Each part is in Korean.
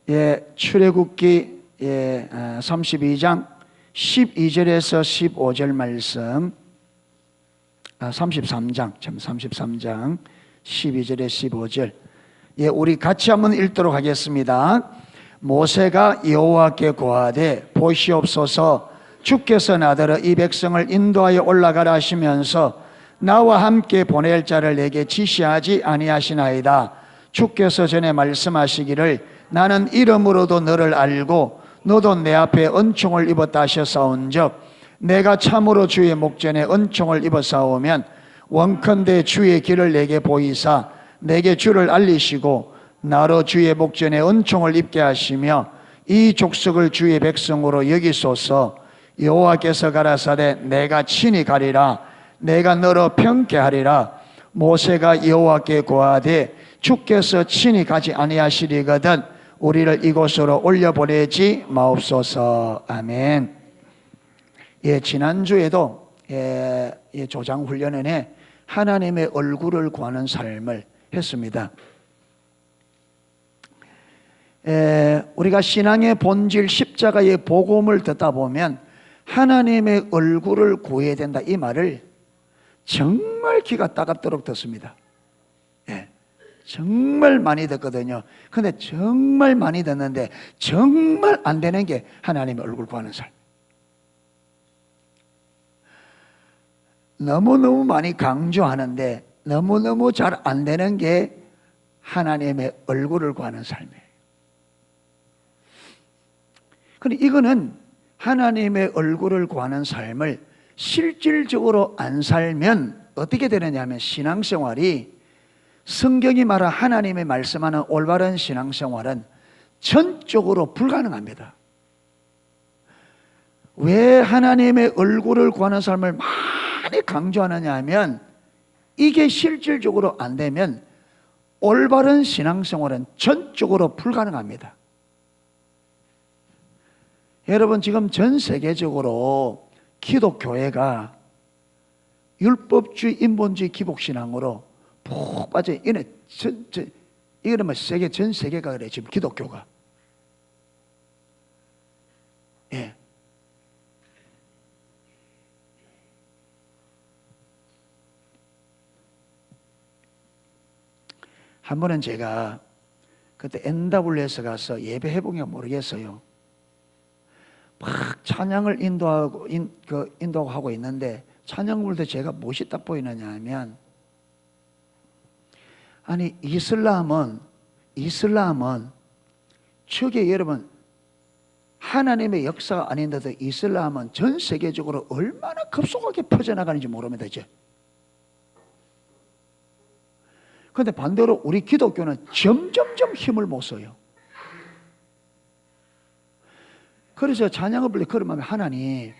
출애굽기 32장 12절에서 15절 말씀, 33장 12절에 15절, 우리 같이 한번 읽도록 하겠습니다. 모세가 여호와께 고하되 보시옵소서, 주께서 나더러 이 백성을 인도하여 올라가라 하시면서 나와 함께 보낼 자를 내게 지시하지 아니하시나이다. 주께서 전에 말씀하시기를 나는 이름으로도 너를 알고 너도 내 앞에 은총을 입었다 하셨사온즉 내가 참으로 주의 목전에 은총을 입었사오면 원컨대 주의 길을 내게 보이사 내게 주를 알리시고 나로 주의 목전에 은총을 입게 하시며 이 족속을 주의 백성으로 여기소서. 여호와께서 가라사대 내가 친히 가리라. 내가 너로 평케하리라. 모세가 여호와께 고하되 주께서 친히 가지 아니하시리거든 우리를 이곳으로 올려보내지 마옵소서. 아멘. 지난주에도 조장훈련에 하나님의 얼굴을 구하는 삶을 했습니다. 우리가 신앙의 본질 십자가의 복음을 듣다 보면 하나님의 얼굴을 구해야 된다, 이 말을 정말 귀가 따갑도록 듣습니다. 정말 많이 듣거든요. 근데 정말 많이 듣는데 정말 안 되는 게 하나님의 얼굴 구하는 삶. 너무너무 많이 강조하는데 너무너무 잘 안 되는 게 하나님의 얼굴을 구하는 삶이에요. 근데 이거는 하나님의 얼굴을 구하는 삶을 실질적으로 안 살면 어떻게 되느냐 하면 신앙생활이, 성경이 말한 하나님의 말씀하는 올바른 신앙생활은 전적으로 불가능합니다. 왜 하나님의 얼굴을 구하는 삶을 많이 강조하느냐 하면 이게 실질적으로 안 되면 올바른 신앙생활은 전적으로 불가능합니다. 여러분, 지금 전 세계적으로 기독교회가 율법주의, 인본주의 기복신앙으로 푹 빠져. 이거는 뭐 전 세계가 그래, 지금 기독교가. 한 번은 제가 그때 NW에서 가서 예배해본 게 모르겠어요. 막 찬양을 인도하고 하고 있는데 찬양 부를 때 제가 무엇이 딱 보이느냐 하면, 아니 이슬람은 저게 여러분 하나님의 역사가 아닌데도 이슬람은 전 세계적으로 얼마나 급속하게 퍼져나가는지 모릅니다 이제. 그런데 반대로 우리 기독교는 점점점 힘을 못 써요. 그래서 찬양을 부르 그러면 하나님은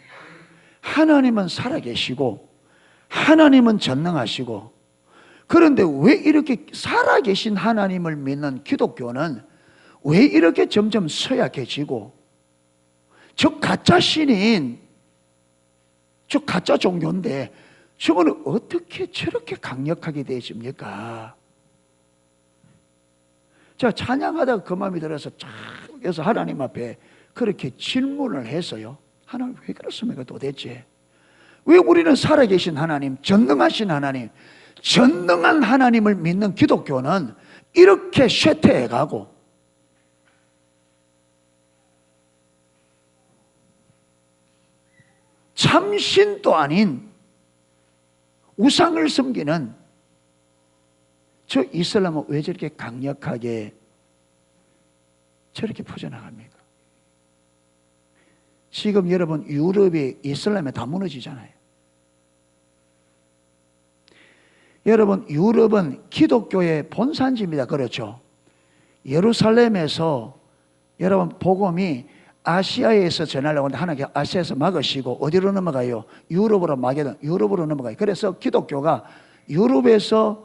살아계시고 하나님은 전능하시고, 그런데 왜 이렇게 살아계신 하나님을 믿는 기독교는 왜 이렇게 점점 서약해지고, 저 가짜 신인, 저 가짜 종교인데 저거는 어떻게 저렇게 강력하게 되십니까? 제가 찬양하다가 그 마음이 들어서 쫙 해서 하나님 앞에 그렇게 질문을 했어요. 하나님 왜 그렇습니까 도대체? 왜 우리는 살아계신 하나님, 전능하신 하나님, 전능한 하나님을 믿는 기독교는 이렇게 쇠퇴해가고 참신도 아닌 우상을 섬기는 저 이슬람은 왜 저렇게 강력하게 저렇게 퍼져나갑니까? 지금 여러분 유럽이 이슬람에 다 무너지잖아요. 여러분 유럽은 기독교의 본산지입니다. 그렇죠? 예루살렘에서 여러분 복음이 아시아에서 전하려고 하는데 하나님께 아시아에서 막으시고 어디로 넘어가요? 유럽으로 넘어가요. 그래서 기독교가 유럽에서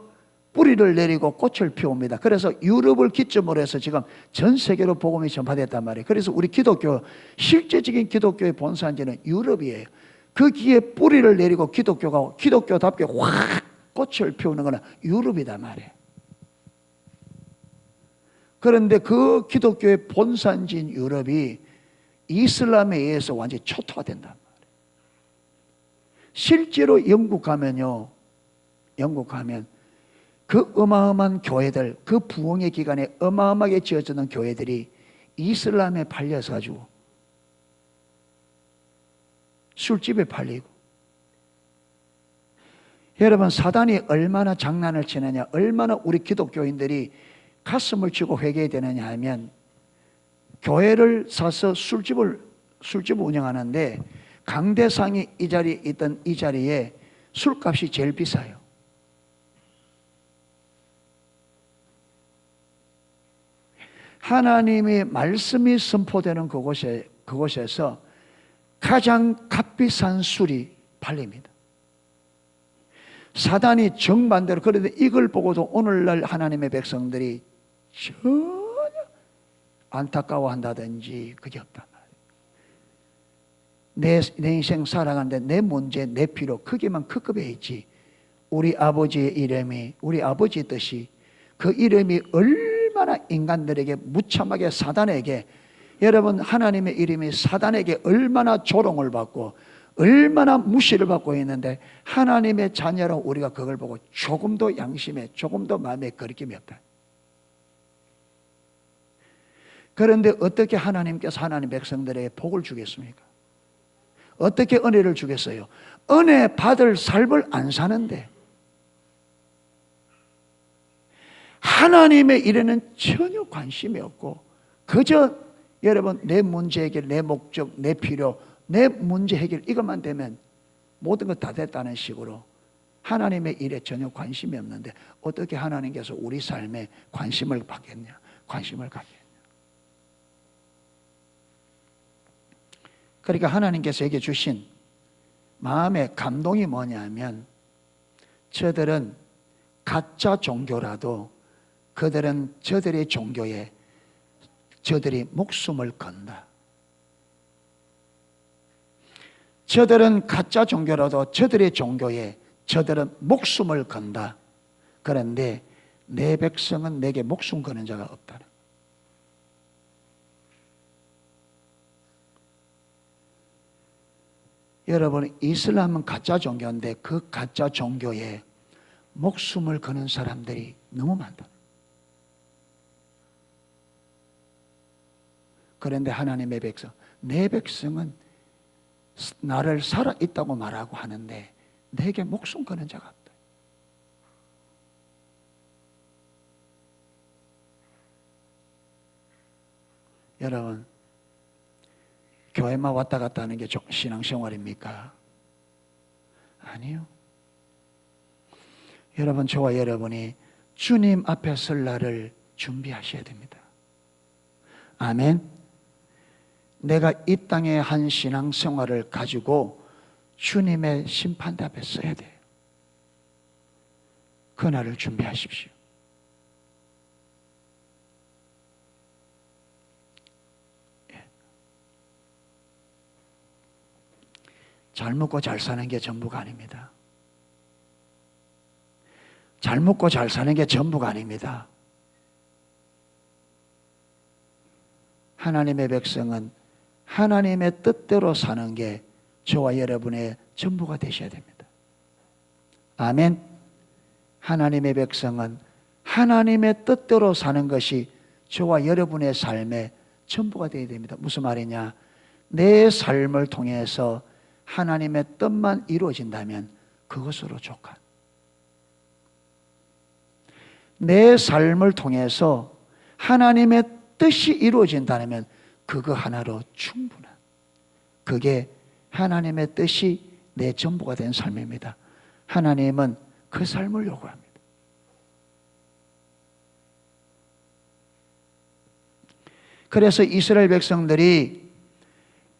뿌리를 내리고 꽃을 피웁니다. 그래서 유럽을 기점으로 해서 지금 전 세계로 복음이 전파됐단 말이에요. 그래서 우리 기독교, 실제적인 기독교의 본산지는 유럽이에요. 거기에 뿌리를 내리고 기독교가 기독교답게 확 꽃을 피우는 거는 유럽이단 말이에요. 그런데 그 기독교의 본산지인 유럽이 이슬람에 의해서 완전히 초토화 된단 말이에요. 실제로 영국 가면요, 영국 가면 그 어마어마한 교회들, 그 부흥의 기간에 어마어마하게 지어지는 교회들이 이슬람에 팔려서 가지고 술집에 팔리고. 여러분, 사단이 얼마나 장난을 치느냐, 얼마나 우리 기독교인들이 가슴을 치고 회개해야 되느냐 하면, 교회를 사서 술집을 운영하는데 강대상이 이 자리에 있던 이 자리에 술값이 제일 비싸요. 하나님의 말씀이 선포되는 그곳에서 가장 값비싼 술이 팔립니다. 사단이 정반대로. 그런데 이걸 보고도 오늘날 하나님의 백성들이 전혀 안타까워한다든지 그게 없단 말이에요. 내 인생 살아가는데 내 문제, 내 필요, 크게만 크급해 있지. 우리 아버지의 이름이, 우리 아버지의 뜻이, 그 이름이 얼마나 인간들에게 무참하게, 사단에게, 여러분, 하나님의 이름이 사단에게 얼마나 조롱을 받고 얼마나 무시를 받고 있는데, 하나님의 자녀로 우리가 그걸 보고 조금도 양심에, 조금도 마음에 거리낌이 없다. 그런데 어떻게 하나님께서 하나님 백성들에게 복을 주겠습니까? 어떻게 은혜를 주겠어요? 은혜 받을 삶을 안 사는데 하나님의 일에는 전혀 관심이 없고, 그저 여러분, 내 문제 해결, 내 목적, 내 필요, 내 문제 해결, 이것만 되면 모든 것 다 됐다는 식으로 하나님의 일에 전혀 관심이 없는데 어떻게 하나님께서 우리 삶에 관심을 받겠냐, 관심을 갖겠냐. 그러니까 하나님께서 에게 주신 마음의 감동이 뭐냐면, 저들은 가짜 종교라도 그들은 저들의 종교에 저들이 목숨을 건다. 저들은 가짜 종교라도 저들의 종교에 저들은 목숨을 건다. 그런데 내 백성은 내게 목숨 거는 자가 없다. 여러분, 이슬람은 가짜 종교인데 그 가짜 종교에 목숨을 거는 사람들이 너무 많다. 그런데 하나님의 백성, 내 백성은 나를 살아있다고 말하고 하는데 내게 목숨 거는 자가 없다. 여러분, 교회만 왔다 갔다 하는 게 신앙생활입니까? 아니요. 여러분, 저와 여러분이 주님 앞에 설 날을 준비하셔야 됩니다. 아멘. 내가 이 땅의 한 신앙생활을 가지고 주님의 심판대 앞에 서야 돼요. 그날을 준비하십시오. 잘 먹고 잘 사는 게 전부가 아닙니다. 잘 먹고 잘 사는 게 전부가 아닙니다. 하나님의 백성은 하나님의 뜻대로 사는 게 저와 여러분의 전부가 되셔야 됩니다. 아멘. 하나님의 백성은 하나님의 뜻대로 사는 것이 저와 여러분의 삶의 전부가 되어야 됩니다. 무슨 말이냐? 내 삶을 통해서 하나님의 뜻만 이루어진다면 그것으로 족한. 내 삶을 통해서 하나님의 뜻이 이루어진다면 그거 하나로 충분한, 그게 하나님의 뜻이 내 전부가 된 삶입니다. 하나님은 그 삶을 요구합니다. 그래서 이스라엘 백성들이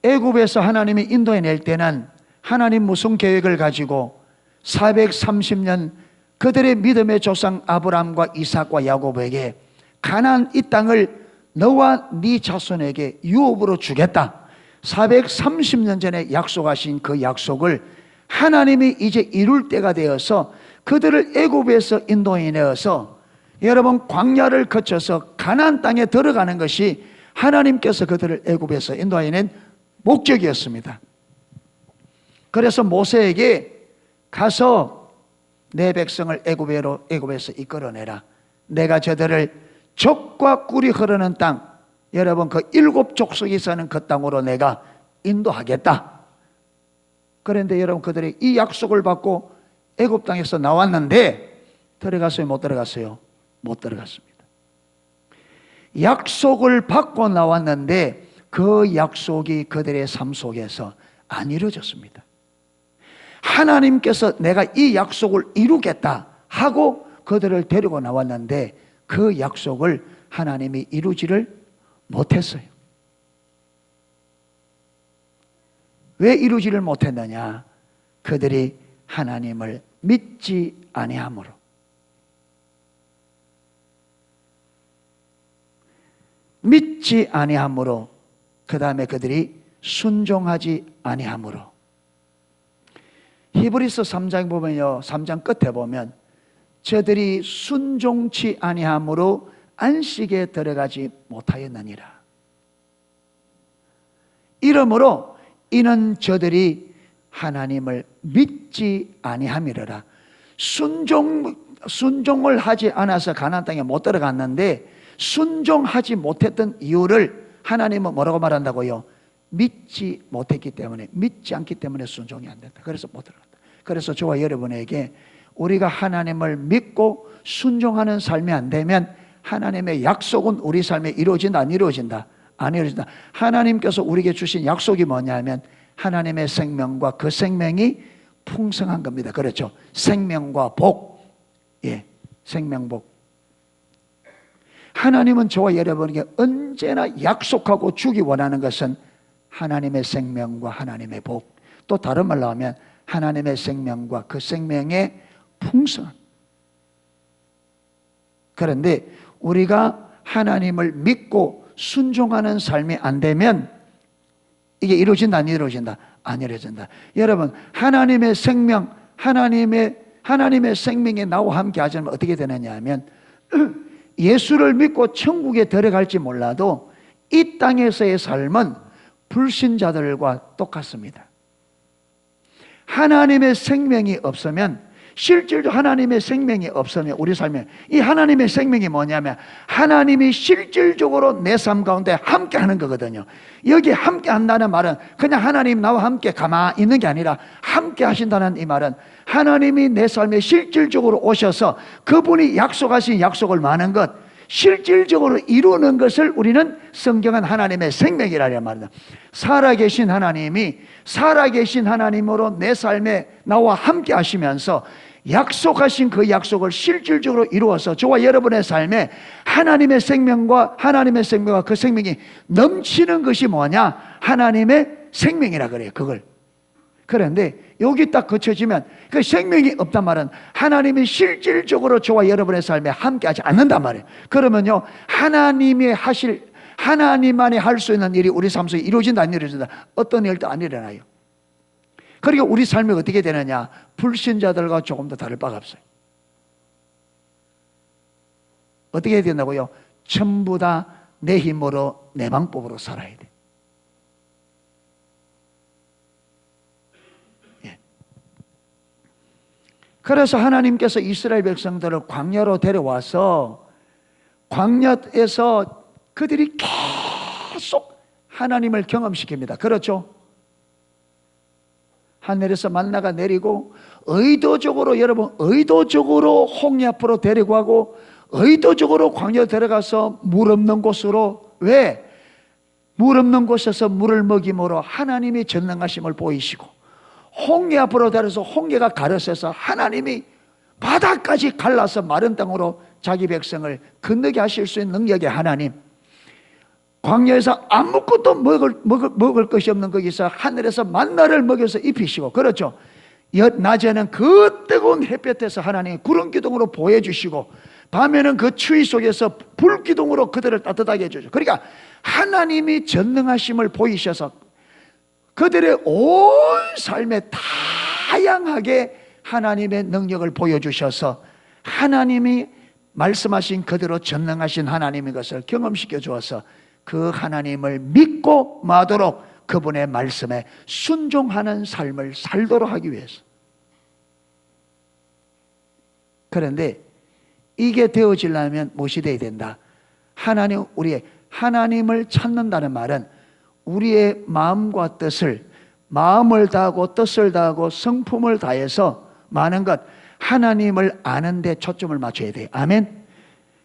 애굽에서 하나님이 인도해낼 때는 하나님 무슨 계획을 가지고 430년 그들의 믿음의 조상 아브라함과 이삭과 야곱에게 가나안 이 땅을 너와 네 자손에게 유업으로 주겠다. 430년 전에 약속하신 그 약속을 하나님이 이제 이룰 때가 되어서 그들을 애굽에서 인도해내어서 여러분, 광야를 거쳐서 가나안 땅에 들어가는 것이 하나님께서 그들을 애굽에서 인도하여낸 목적이었습니다. 그래서 모세에게 가서 내 백성을 애굽에서 이끌어내라. 내가 저들을 젖과 꿀이 흐르는 땅, 여러분 그 7 족속이 사는 그 땅으로 내가 인도하겠다. 그런데 여러분, 그들이 이 약속을 받고 애굽 땅에서 나왔는데 들어갔어요? 못 들어갔어요? 못 들어갔습니다. 약속을 받고 나왔는데 그 약속이 그들의 삶 속에서 안 이루어졌습니다. 하나님께서 내가 이 약속을 이루겠다 하고 그들을 데리고 나왔는데 그 약속을 하나님이 이루지를 못했어요. 왜 이루지를 못했느냐? 그들이 하나님을 믿지 아니함으로. 믿지 아니함으로, 그 다음에 그들이 순종하지 아니함으로. 히브리서 3장 보면요, 3장 끝에 보면 저들이 순종치 아니함으로 안식에 들어가지 못하였느니라. 이러므로 이는 저들이 하나님을 믿지 아니함이라. 순종을 하지 않아서 가나안 땅에 못 들어갔는데 순종하지 못했던 이유를 하나님은 뭐라고 말한다고요? 믿지 못했기 때문에, 믿지 않기 때문에 순종이 안 됐다. 그래서 못 들어갔다. 그래서 저와 여러분에게 우리가 하나님을 믿고 순종하는 삶이 안 되면 하나님의 약속은 우리 삶에 이루어진다, 안 이루어진다? 안 이루어진다. 하나님께서 우리에게 주신 약속이 뭐냐면 하나님의 생명과 그 생명이 풍성한 겁니다. 그렇죠? 생명과 복. 예, 생명복. 하나님은 저와 여러분에게 언제나 약속하고 주기 원하는 것은 하나님의 생명과 하나님의 복. 또 다른 말로 하면 하나님의 생명과 그 생명의 풍성함. 그런데 우리가 하나님을 믿고 순종하는 삶이 안 되면 이게 이루어진다, 안 이루어진다? 안 이루어진다. 여러분, 하나님의 생명, 하나님의 생명이 나와 함께 하지 않으면 어떻게 되느냐 하면 예수를 믿고 천국에 들어갈지 몰라도 이 땅에서의 삶은 불신자들과 똑같습니다. 하나님의 생명이 없으면, 실질적으로 하나님의 생명이 없으면 우리 삶에, 이 하나님의 생명이 뭐냐면 하나님이 실질적으로 내 삶 가운데 함께 하는 거거든요. 여기 함께 한다는 말은 그냥 하나님 나와 함께 가만히 있는 게 아니라 함께 하신다는 이 말은 하나님이 내 삶에 실질적으로 오셔서 그분이 약속하신 약속을 많은 것, 실질적으로 이루는 것을 우리는 성경은 하나님의 생명이라는 말입니다. 살아계신 하나님이 살아계신 하나님으로 내 삶에 나와 함께 하시면서 약속하신 그 약속을 실질적으로 이루어서 저와 여러분의 삶에 하나님의 생명과 그 생명이 넘치는 것이 뭐냐? 하나님의 생명이라 그래요. 그걸. 그런데 여기 딱 거쳐지면 그 생명이 없단 말은 하나님이 실질적으로 저와 여러분의 삶에 함께하지 않는단 말이에요. 그러면요, 하나님만이 할 수 있는 일이 우리 삶 속에 이루어진다, 안 이루어진다? 어떤 일도 안 일어나요. 그러니까 우리 삶이 어떻게 되느냐? 불신자들과 조금 더 다를 바가 없어요. 어떻게 해야 된다고요? 전부 다 내 힘으로 내 방법으로 살아야 돼. 그래서 하나님께서 이스라엘 백성들을 광야로 데려와서 광야에서 그들이 계속 하나님을 경험시킵니다. 그렇죠? 하늘에서 만나가 내리고 의도적으로 홍해 앞으로 데리고 가고 의도적으로 광야에 들어가서 물 없는 곳으로, 왜? 물 없는 곳에서 물을 먹임으로 하나님이 전능하심을 보이시고, 홍해 앞으로 데려서 홍해가 가려서서 하나님이 바다까지 갈라서 마른 땅으로 자기 백성을 건너게 하실 수 있는 능력의 하나님, 광야에서 아무것도 먹을 것이 없는 거기서 하늘에서 만나를 먹여서 입히시고, 그렇죠? 낮에는 그 뜨거운 햇볕에서 하나님이 구름 기둥으로 보여주시고, 밤에는 그 추위 속에서 불 기둥으로 그들을 따뜻하게 해주죠. 그러니까 하나님이 전능하심을 보이셔서 그들의 온 삶에 다양하게 하나님의 능력을 보여주셔서 하나님이 말씀하신 그대로 전능하신 하나님의 것을 경험시켜 주어서 그 하나님을 믿고 마도록 그분의 말씀에 순종하는 삶을 살도록 하기 위해서. 그런데 이게 되어지려면 무엇이 되어야 된다? 우리의 하나님을 찾는다는 말은 우리의 마음과 뜻을, 마음을 다하고 뜻을 다하고 성품을 다해서 많은 것, 하나님을 아는 데 초점을 맞춰야 돼요. 아멘.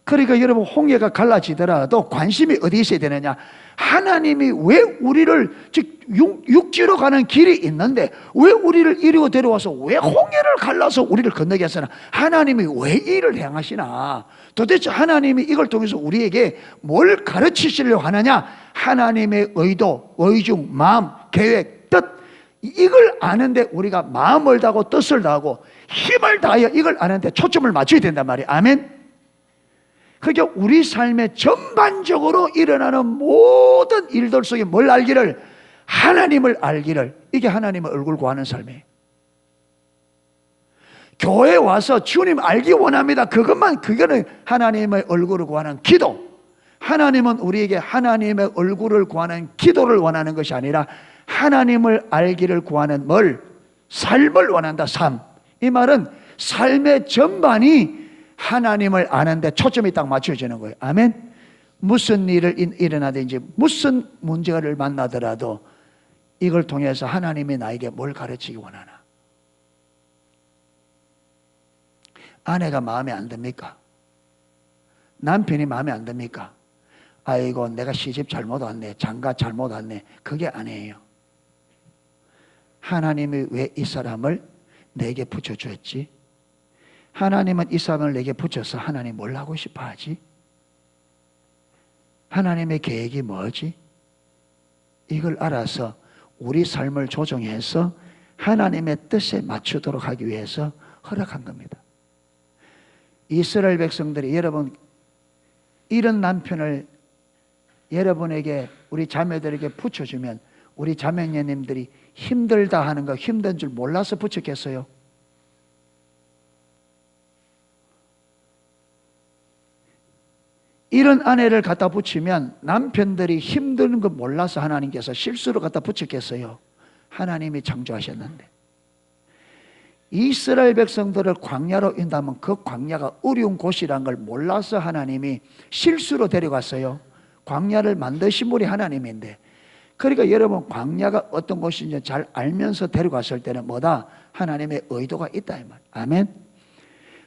그러니까 여러분, 홍해가 갈라지더라도 관심이 어디에 있어야 되느냐? 하나님이 왜 우리를, 즉 육지로 가는 길이 있는데 왜 우리를 이리로 데려와서 왜 홍해를 갈라서 우리를 건너게 하시나? 하나님이 왜 이를 행하시나? 도대체 하나님이 이걸 통해서 우리에게 뭘 가르치시려고 하느냐? 하나님의 의도, 의중, 마음, 계획, 뜻, 이걸 아는데 우리가 마음을 다하고 뜻을 다하고 힘을 다하여 이걸 아는데 초점을 맞춰야 된단 말이에요. 아멘. 그러니까 우리 삶에 전반적으로 일어나는 모든 일들 속에 뭘 알기를? 하나님을 알기를. 이게 하나님의 얼굴 구하는 삶이에요. 교회 와서 주님 알기 원합니다. 그거는 하나님의 얼굴을 구하는 기도. 하나님은 우리에게 하나님의 얼굴을 구하는 기도를 원하는 것이 아니라 하나님을 알기를 구하는 삶을 원한다. 삶. 이 말은 삶의 전반이 하나님을 아는데 초점이 딱 맞춰지는 거예요. 아멘. 무슨 일을 일어나든지 무슨 문제를 만나더라도 이걸 통해서 하나님이 나에게 뭘 가르치기 원하나? 아내가 마음에 안 듭니까? 남편이 마음에 안 듭니까? 아이고, 내가 시집 잘못 왔네, 장가 잘못 왔네. 그게 아니에요. 하나님이 왜 이 사람을 내게 붙여주었지? 하나님은 이 사람을 내게 붙여서 하나님 뭘 하고 싶어 하지? 하나님의 계획이 뭐지? 이걸 알아서 우리 삶을 조정해서 하나님의 뜻에 맞추도록 하기 위해서 허락한 겁니다. 이스라엘 백성들이 여러분, 이런 남편을 여러분에게, 우리 자매들에게 붙여주면 우리 자매님들이 힘들다 하는 거 힘든 줄 몰라서 붙였겠어요? 이런 아내를 갖다 붙이면 남편들이 힘든 거 몰라서 하나님께서 실수로 갖다 붙였겠어요? 하나님이 창조하셨는데. 이스라엘 백성들을 광야로 인도하면 그 광야가 어려운 곳이란 걸 몰라서 하나님이 실수로 데려갔어요. 광야를 만드신 분이 하나님인데. 그러니까 여러분, 광야가 어떤 곳인지 잘 알면서 데려갔을 때는 뭐다? 하나님의 의도가 있다 이 말. 아멘.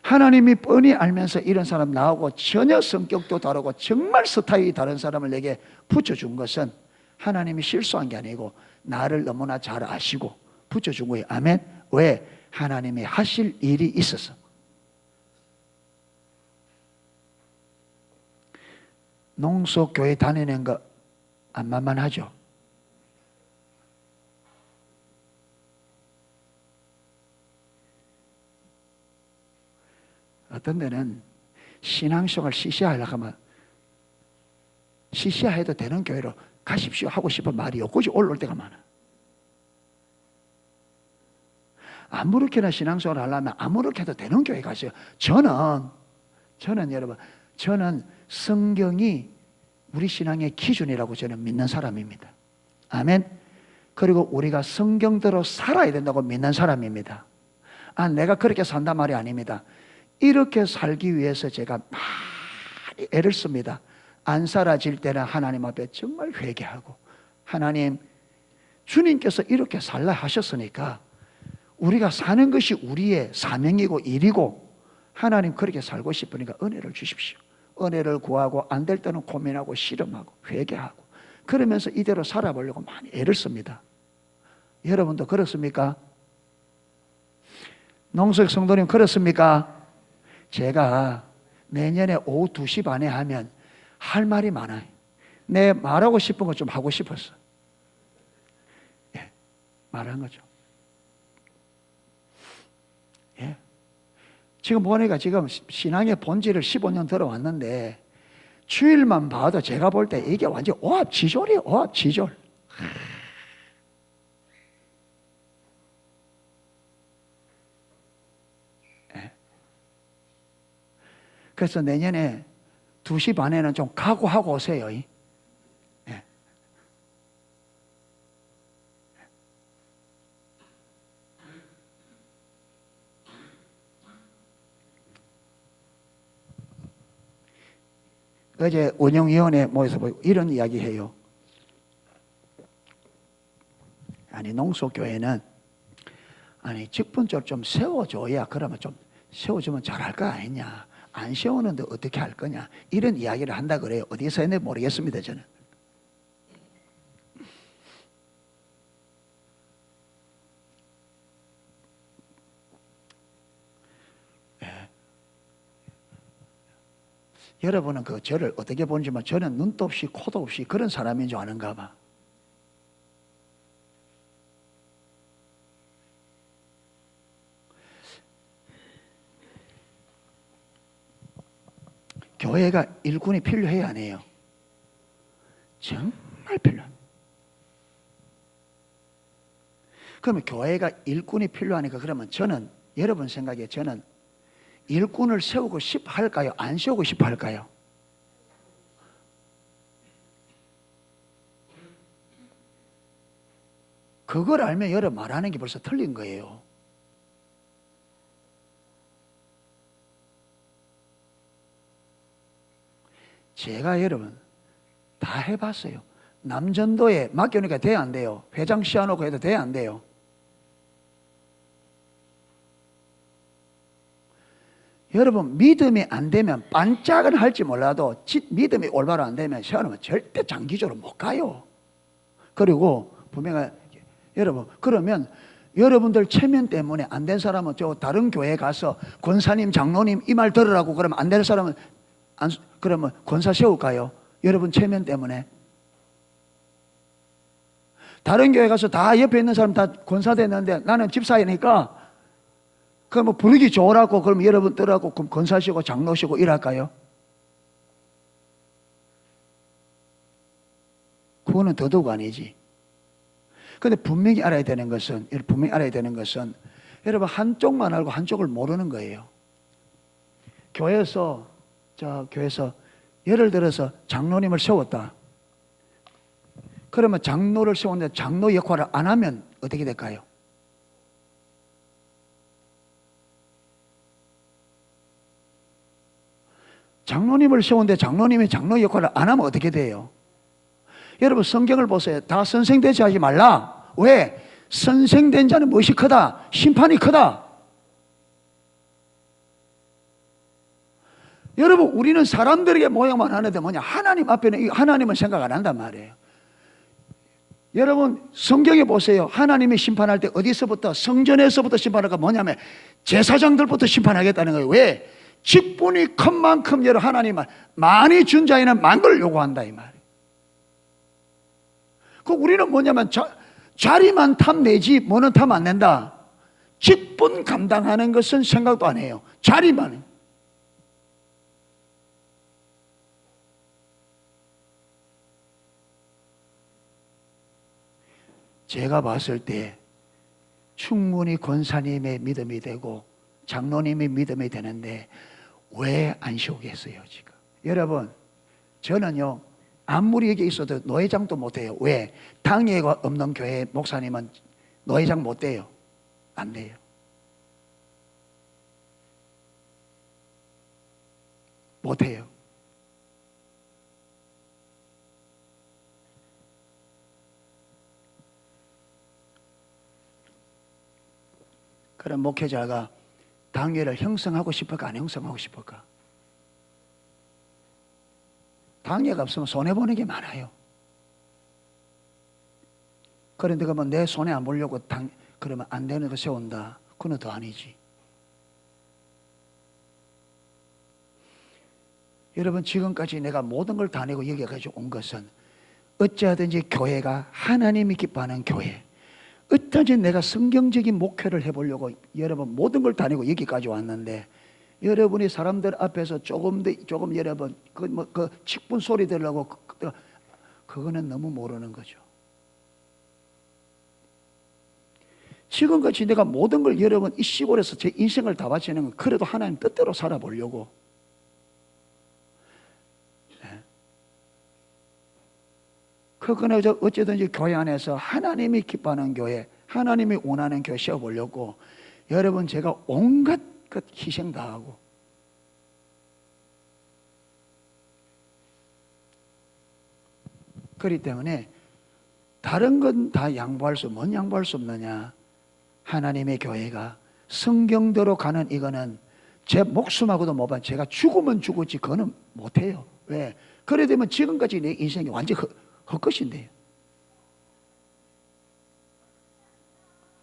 하나님이 뻔히 알면서 이런 사람 나오고 전혀 성격도 다르고 정말 스타일이 다른 사람을 내게 붙여준 것은 하나님이 실수한 게 아니고 나를 너무나 잘 아시고 붙여준 거예요. 아멘. 왜? 하나님이 하실 일이 있어서. 농소교회 다니는 거 안 만만하죠? 어떤 데는 신앙생활 시시하려고 하면 시시해도 되는 교회로 가십시오 하고 싶은 말이 여기까지 올라올 때가 많아. 아무렇게나 신앙생활 하려면 아무렇게도 되는 교회 가세요. 저는 여러분, 저는 성경이 우리 신앙의 기준이라고 저는 믿는 사람입니다. 아멘. 그리고 우리가 성경대로 살아야 된다고 믿는 사람입니다. 내가 그렇게 산단 말이 아닙니다. 이렇게 살기 위해서 제가 많이 애를 씁니다. 안 살아질 때는 하나님 앞에 정말 회개하고, 하나님, 주님께서 이렇게 살라 하셨으니까 우리가 사는 것이 우리의 사명이고 일이고 하나님 그렇게 살고 싶으니까 은혜를 주십시오. 은혜를 구하고 안 될 때는 고민하고 씨름하고 회개하고 그러면서 이대로 살아보려고 많이 애를 씁니다. 여러분도 그렇습니까? 농수역 성도님 그렇습니까? 제가 내년에 오후 2시 반에 하면 할 말이 많아요. 내 말하고 싶은 거 좀 하고 싶었어. 예, 말한 거죠. 예. 지금 보니까 지금 신앙의 본질을 15년 들어왔는데 주일만 봐도 제가 볼 때 이게 완전 오합지졸이에요. 오합지졸. 그래서 내년에 2시 반에는 좀 각오하고 오세요. 예. 어제 운영위원회 모여서 이런 이야기 해요. 아니, 농수교회는 아니, 직분적으로 좀 세워줘야, 그러면 좀 세워주면 잘할 거 아니냐. 안 세우는데 어떻게 할 거냐. 이런 이야기를 한다 그래요. 어디서 했는지 모르겠습니다, 저는. 예. 여러분은 그 저를 어떻게 보는지만 저는 눈도 없이 코도 없이 그런 사람인 줄 아는가 봐. 교회가 일꾼이 필요해야 안 해요? 정말 필요합니다. 그러면 교회가 일꾼이 필요하니까 그러면 저는 여러분 생각에 저는 일꾼을 세우고 싶어 할까요? 안 세우고 싶어 할까요? 그걸 알면 여러분 말하는 게 벌써 틀린 거예요. 제가 여러분 다 해봤어요. 남전도에 맡겨놓으니까 돼요, 안 돼요? 회장 씌워놓고 해도 돼요, 안 돼요? 여러분 믿음이 안 되면 반짝은 할지 몰라도 믿음이 올바로 안 되면 씌워놓으면 절대 장기적으로 못 가요. 그리고 분명히 여러분 그러면 여러분들 체면 때문에 안 된 사람은 저 다른 교회 가서 권사님 장로님 이 말 들으라고 그러면 안 되는 사람은 그러면 권사 세울까요? 여러분 체면 때문에. 다른 교회 가서 다 옆에 있는 사람 다 권사 됐는데 나는 집사이니까 그럼 부르기 좋으라고 그럼 여러분들하고 권사시고 장로시고 이럴까요? 그거는 더더욱 아니지. 근데 분명히 알아야 되는 것은 여러분 한쪽만 알고 한쪽을 모르는 거예요. 교회에서 예를 들어서 장로님을 세웠다. 그러면 장로를 세웠는데 장로 역할을 안 하면 어떻게 될까요? 장로님을 세웠는데 장로님이 장로 역할을 안 하면 어떻게 돼요? 여러분 성경을 보세요. 다 선생되지 하지 말라. 왜? 선생된 자는 무엇이 크다? 심판이 크다. 여러분 우리는 사람들에게 모양만 하는데 뭐냐? 하나님 앞에는 하나님은 생각 안 한단 말이에요. 여러분 성경에 보세요. 하나님이 심판할 때 어디서부터 성전에서부터 심판할까? 뭐냐면 제사장들부터 심판하겠다는 거예요. 왜? 직분이 큰 만큼 여러분 하나님은 많이 준 자에는 많은 걸 요구한다 이 말이에요. 그 우리는 뭐냐면 자리만 탐내지 뭐는 탐 안 낸다. 직분 감당하는 것은 생각도 안 해요. 자리만. 제가 봤을 때 충분히 권사님의 믿음이 되고 장로님의 믿음이 되는데 왜 안 세우겠어요 지금? 여러분 저는요 아무리 여기 있어도 노회장도 못해요. 왜? 당회가 없는 교회 목사님은 노회장 못 돼요. 안 돼요. 못해요. 그럼 목회자가 당회를 형성하고 싶을까 안 형성하고 싶을까? 당회가 없으면 손해보는 게 많아요. 그런데 그러면 내 손해 안 보려고 그러면 안 되는 거 세운다. 그건 더 아니지. 여러분 지금까지 내가 모든 걸 다 내고 여기까지 온 것은 어찌하든지 교회가 하나님이 기뻐하는 교회, 어떠지 내가 성경적인 목회를 해보려고 여러분 모든 걸 다 내고 여기까지 왔는데 여러분이 사람들 앞에서 조금 여러분 그 직분 소리 들으려고 그거는 너무 모르는 거죠. 지금까지 내가 모든 걸 여러분 이 시골에서 제 인생을 다 바치는 건 그래도 하나님 뜻대로 살아보려고. 그거는 어쨌든지 교회 안에서 하나님이 기뻐하는 교회, 하나님이 원하는 교회 세워보려고 여러분 제가 온갖 것 희생 다 하고 그렇기 때문에 다른 건 다 양보할 수, 뭔 양보할 수 없느냐. 하나님의 교회가 성경대로 가는 이거는 제 목숨하고도 못 봐. 제가 죽으면 죽었지 그거는 못해요. 왜? 그래 되면 지금까지 내 인생이 완전 헛것인데요.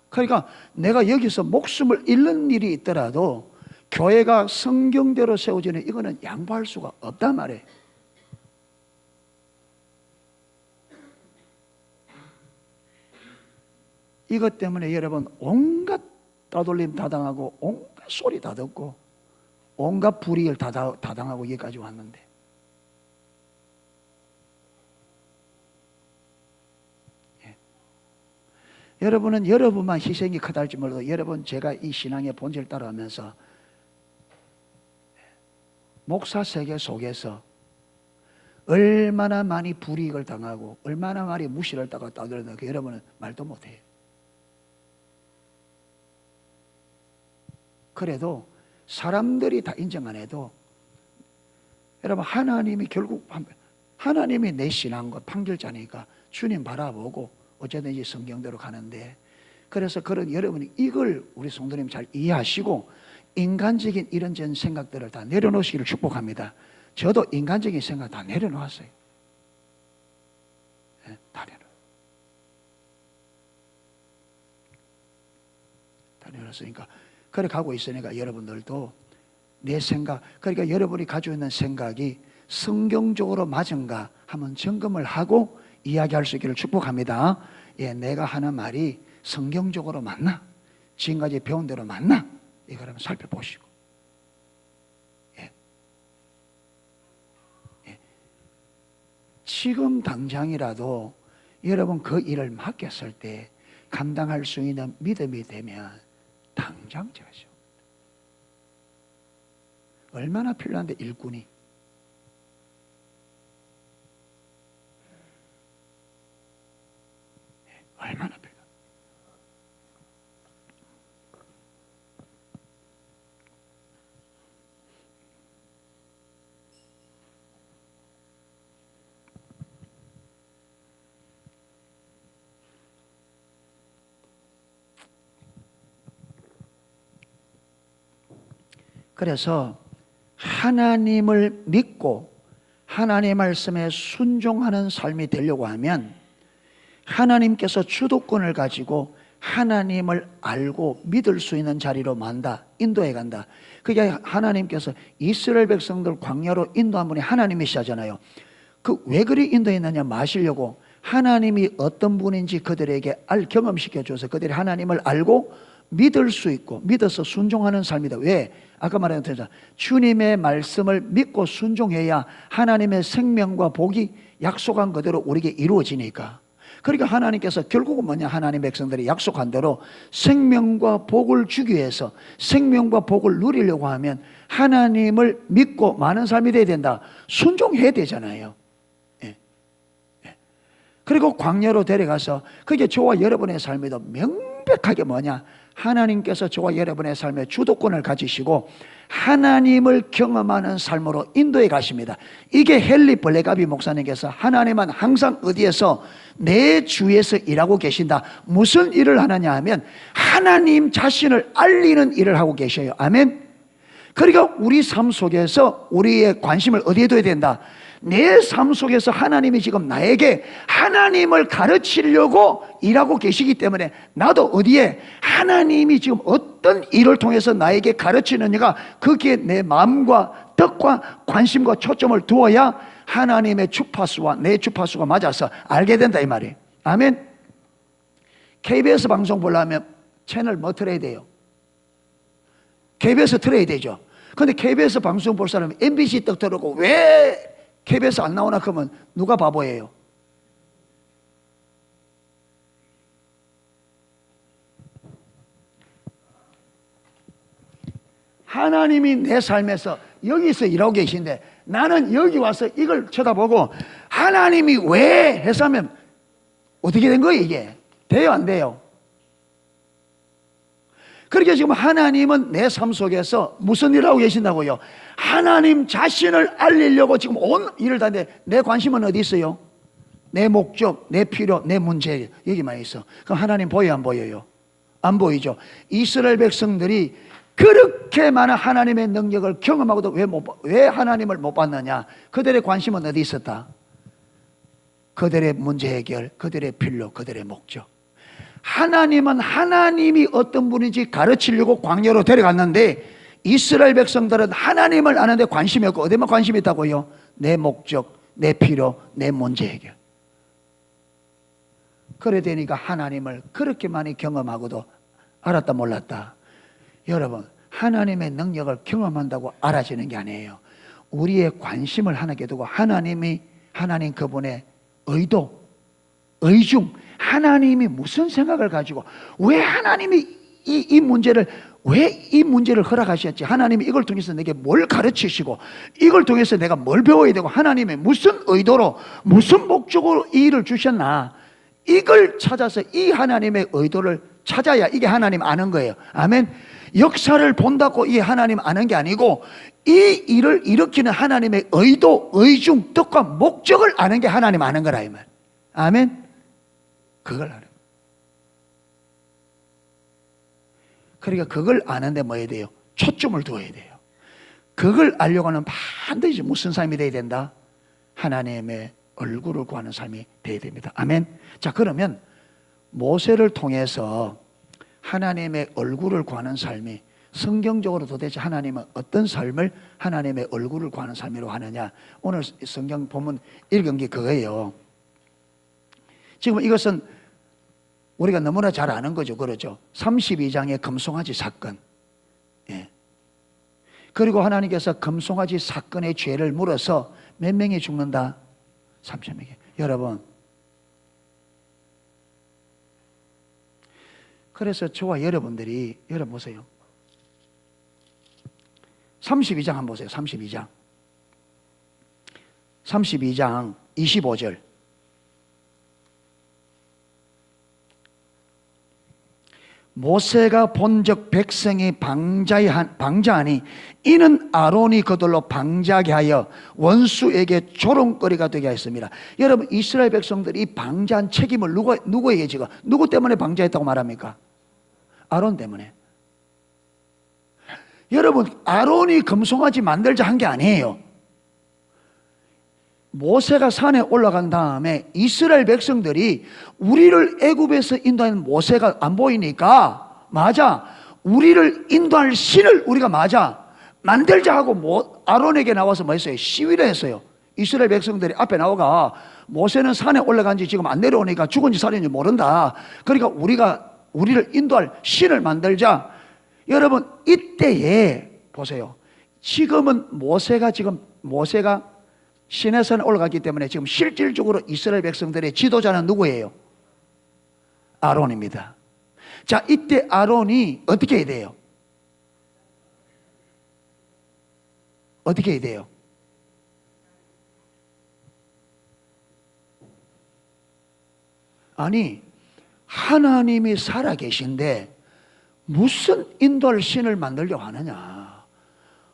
그러니까 내가 여기서 목숨을 잃는 일이 있더라도 교회가 성경대로 세워지는 이거는 양보할 수가 없단 말이에요. 이것 때문에 여러분 온갖 따돌림 다 당하고 온갖 소리 다 듣고 온갖 불의를 다 당하고 여기까지 왔는데 여러분은 여러분만 희생이 크다 할지 몰라도 여러분 제가 이 신앙의 본질을 따라하면서 목사 세계 속에서 얼마나 많이 불이익을 당하고 얼마나 많이 무시를 당하고 따돌렸는가 여러분은 말도 못해요. 그래도 사람들이 다 인정 안 해도 여러분 하나님이 결국 하나님이 내 신앙과 판결자니까 주님 바라보고 어쨌든지 성경대로 가는데 그래서 그런 여러분이 이걸 우리 성도님 잘 이해하시고 인간적인 이런저런 생각들을 다 내려놓으시기를 축복합니다. 저도 인간적인 생각 다 내려놓았어요. 네, 다 내려놨으니까 그래 가고 있으니까 여러분들도 내 생각 그러니까 여러분이 가지고 있는 생각이 성경적으로 맞은가 한번 점검을 하고 이야기할 수 있기를 축복합니다. 예, 내가 하는 말이 성경적으로 맞나? 지금까지 배운 대로 맞나? 이걸 한번 살펴보시고 예. 예. 지금 당장이라도 여러분 그 일을 맡겼을 때 감당할 수 있는 믿음이 되면 당장 제가 얼마나 필요한데 일꾼이 얼마나 필요. 그래서 하나님을 믿고 하나님의 말씀에 순종하는 삶이 되려고 하면 하나님께서 주도권을 가지고 하나님을 알고 믿을 수 있는 자리로 만다, 인도해 간다. 그게 하나님께서 이스라엘 백성들 광야로 인도한 분이 하나님이시잖아요. 그 왜 그리 인도했느냐 마시려고 하나님이 어떤 분인지 그들에게 경험시켜줘서 그들이 하나님을 알고 믿을 수 있고 믿어서 순종하는 삶이다. 왜? 아까 말한 대로 주님의 말씀을 믿고 순종해야 하나님의 생명과 복이 약속한 그대로 우리에게 이루어지니까. 그러니까 하나님께서 결국은 뭐냐 하나님 백성들이 약속한 대로 생명과 복을 주기 위해서 생명과 복을 누리려고 하면 하나님을 믿고 많은 삶이 돼야 된다. 순종해야 되잖아요. 예. 예. 그리고 광야로 데려가서 그게 저와 여러분의 삶에도 명백하게 뭐냐 하나님께서 저와 여러분의 삶에 주도권을 가지시고 하나님을 경험하는 삶으로 인도해 가십니다. 이게 헨리 블레가비 목사님께서 하나님은 항상 어디에서 내 주위에서 일하고 계신다. 무슨 일을 하느냐 하면 하나님 자신을 알리는 일을 하고 계셔요. 아멘. 그러니까 우리 삶 속에서 우리의 관심을 어디에 둬야 된다. 내 삶 속에서 하나님이 지금 나에게 하나님을 가르치려고 일하고 계시기 때문에 나도 어디에 하나님이 지금 어떤 일을 통해서 나에게 가르치느냐가 거기에 내 마음과 뜻과 관심과 초점을 두어야 하나님의 주파수와 내 주파수가 맞아서 알게 된다 이 말이에요. 아멘. KBS 방송 보려면 채널 뭐 틀어야 돼요? KBS 틀어야 되죠. 근데 KBS 방송 볼 사람은 MBC 떡 들었고 왜 KBS 안 나오나 그러면 누가 바보예요? 하나님이 내 삶에서 여기서 일하고 계신데 나는 여기 와서 이걸 쳐다보고 하나님이 왜 해서 하면 어떻게 된 거예요 이게? 돼요 안 돼요? 그러니까 지금 하나님은 내 삶 속에서 무슨 일을 하고 계신다고요? 하나님 자신을 알리려고 지금 온 일을 다 하는데 내 관심은 어디 있어요? 내 목적, 내 필요, 내 문제 여기만 있어. 그럼 하나님 보여요 안 보여요? 안 보이죠. 이스라엘 백성들이 그렇게 많은 하나님의 능력을 경험하고도 왜 하나님을 못 봤느냐? 그들의 관심은 어디 있었다? 그들의 문제 해결, 그들의 필요, 그들의 목적. 하나님은 하나님이 어떤 분인지 가르치려고 광야로 데려갔는데 이스라엘 백성들은 하나님을 아는데 관심이 없고 어디만 관심이 있다고요? 내 목적, 내 필요, 내 문제 해결. 그래 되니까 하나님을 그렇게 많이 경험하고도 알았다 몰랐다. 여러분, 하나님의 능력을 경험한다고 알아지는 게 아니에요. 우리의 관심을 하나께 두고 하나님 그분의 의도, 의중, 하나님이 무슨 생각을 가지고 왜 하나님이 이 문제를 허락하셨지? 하나님이 이걸 통해서 내게 뭘 가르치시고 이걸 통해서 내가 뭘 배워야 되고 하나님의 무슨 의도로 무슨 목적으로 이 일을 주셨나? 이걸 찾아서 이 하나님의 의도를 찾아야 이게 하나님 아는 거예요. 아멘. 역사를 본다고 이 하나님 아는 게 아니고 이 일을 일으키는 하나님의 의도, 의중, 뜻과 목적을 아는 게 하나님 아는 거라 이 말. 아멘. 그걸 아는. 그러니까 그걸 아는데 뭐 해야 돼요? 초점을 두어야 돼요. 그걸 알려고 하면 반드시 무슨 삶이 돼야 된다? 하나님의 얼굴을 구하는 삶이 돼야 됩니다. 아멘. 자, 그러면 모세를 통해서 하나님의 얼굴을 구하는 삶이 성경적으로 도대체 하나님은 어떤 삶을 하나님의 얼굴을 구하는 삶이라고 하느냐? 오늘 성경 본문 읽은 게 그거예요. 지금 이것은 우리가 너무나 잘 아는 거죠. 그렇죠? 32장의 금송아지 사건. 예. 그리고 하나님께서 금송아지 사건의 죄를 물어서 몇 명이 죽는다? 3,000명이. 여러분, 그래서 저와 여러분들이 여러분 보세요. 32장 한번 보세요. 32장 25절. 모세가 본적 백성이 방자하니 이는 아론이 그들로 방자하게 하여 원수에게 조롱거리가 되게 하였습니다. 여러분, 이스라엘 백성들이 이 방자한 책임을 누구에게 지고 누구 때문에 방자했다고 말합니까? 아론 때문에. 여러분, 아론이 금송아지 만들자 한 게 아니에요. 모세가 산에 올라간 다음에 이스라엘 백성들이 우리를 애굽에서 인도하는 모세가 안 보이니까 맞아, 우리를 인도할 신을 우리가 만들자 하고 아론에게 나와서 뭐 했어요? 시위를 했어요. 이스라엘 백성들이 앞에 나와가 모세는 산에 올라간 지 지금 안 내려오니까 죽은지 살았는지 모른다. 그러니까 우리를 인도할 신을 만들자. 여러분, 이때에 보세요. 지금은 모세가 시내산에 올라갔기 때문에 지금 실질적으로 이스라엘 백성들의 지도자는 누구예요? 아론입니다. 자, 이때 아론이 어떻게 해야 돼요? 어떻게 해야 돼요? 아니, 하나님이 살아계신데 무슨 인도할 신을 만들려고 하느냐?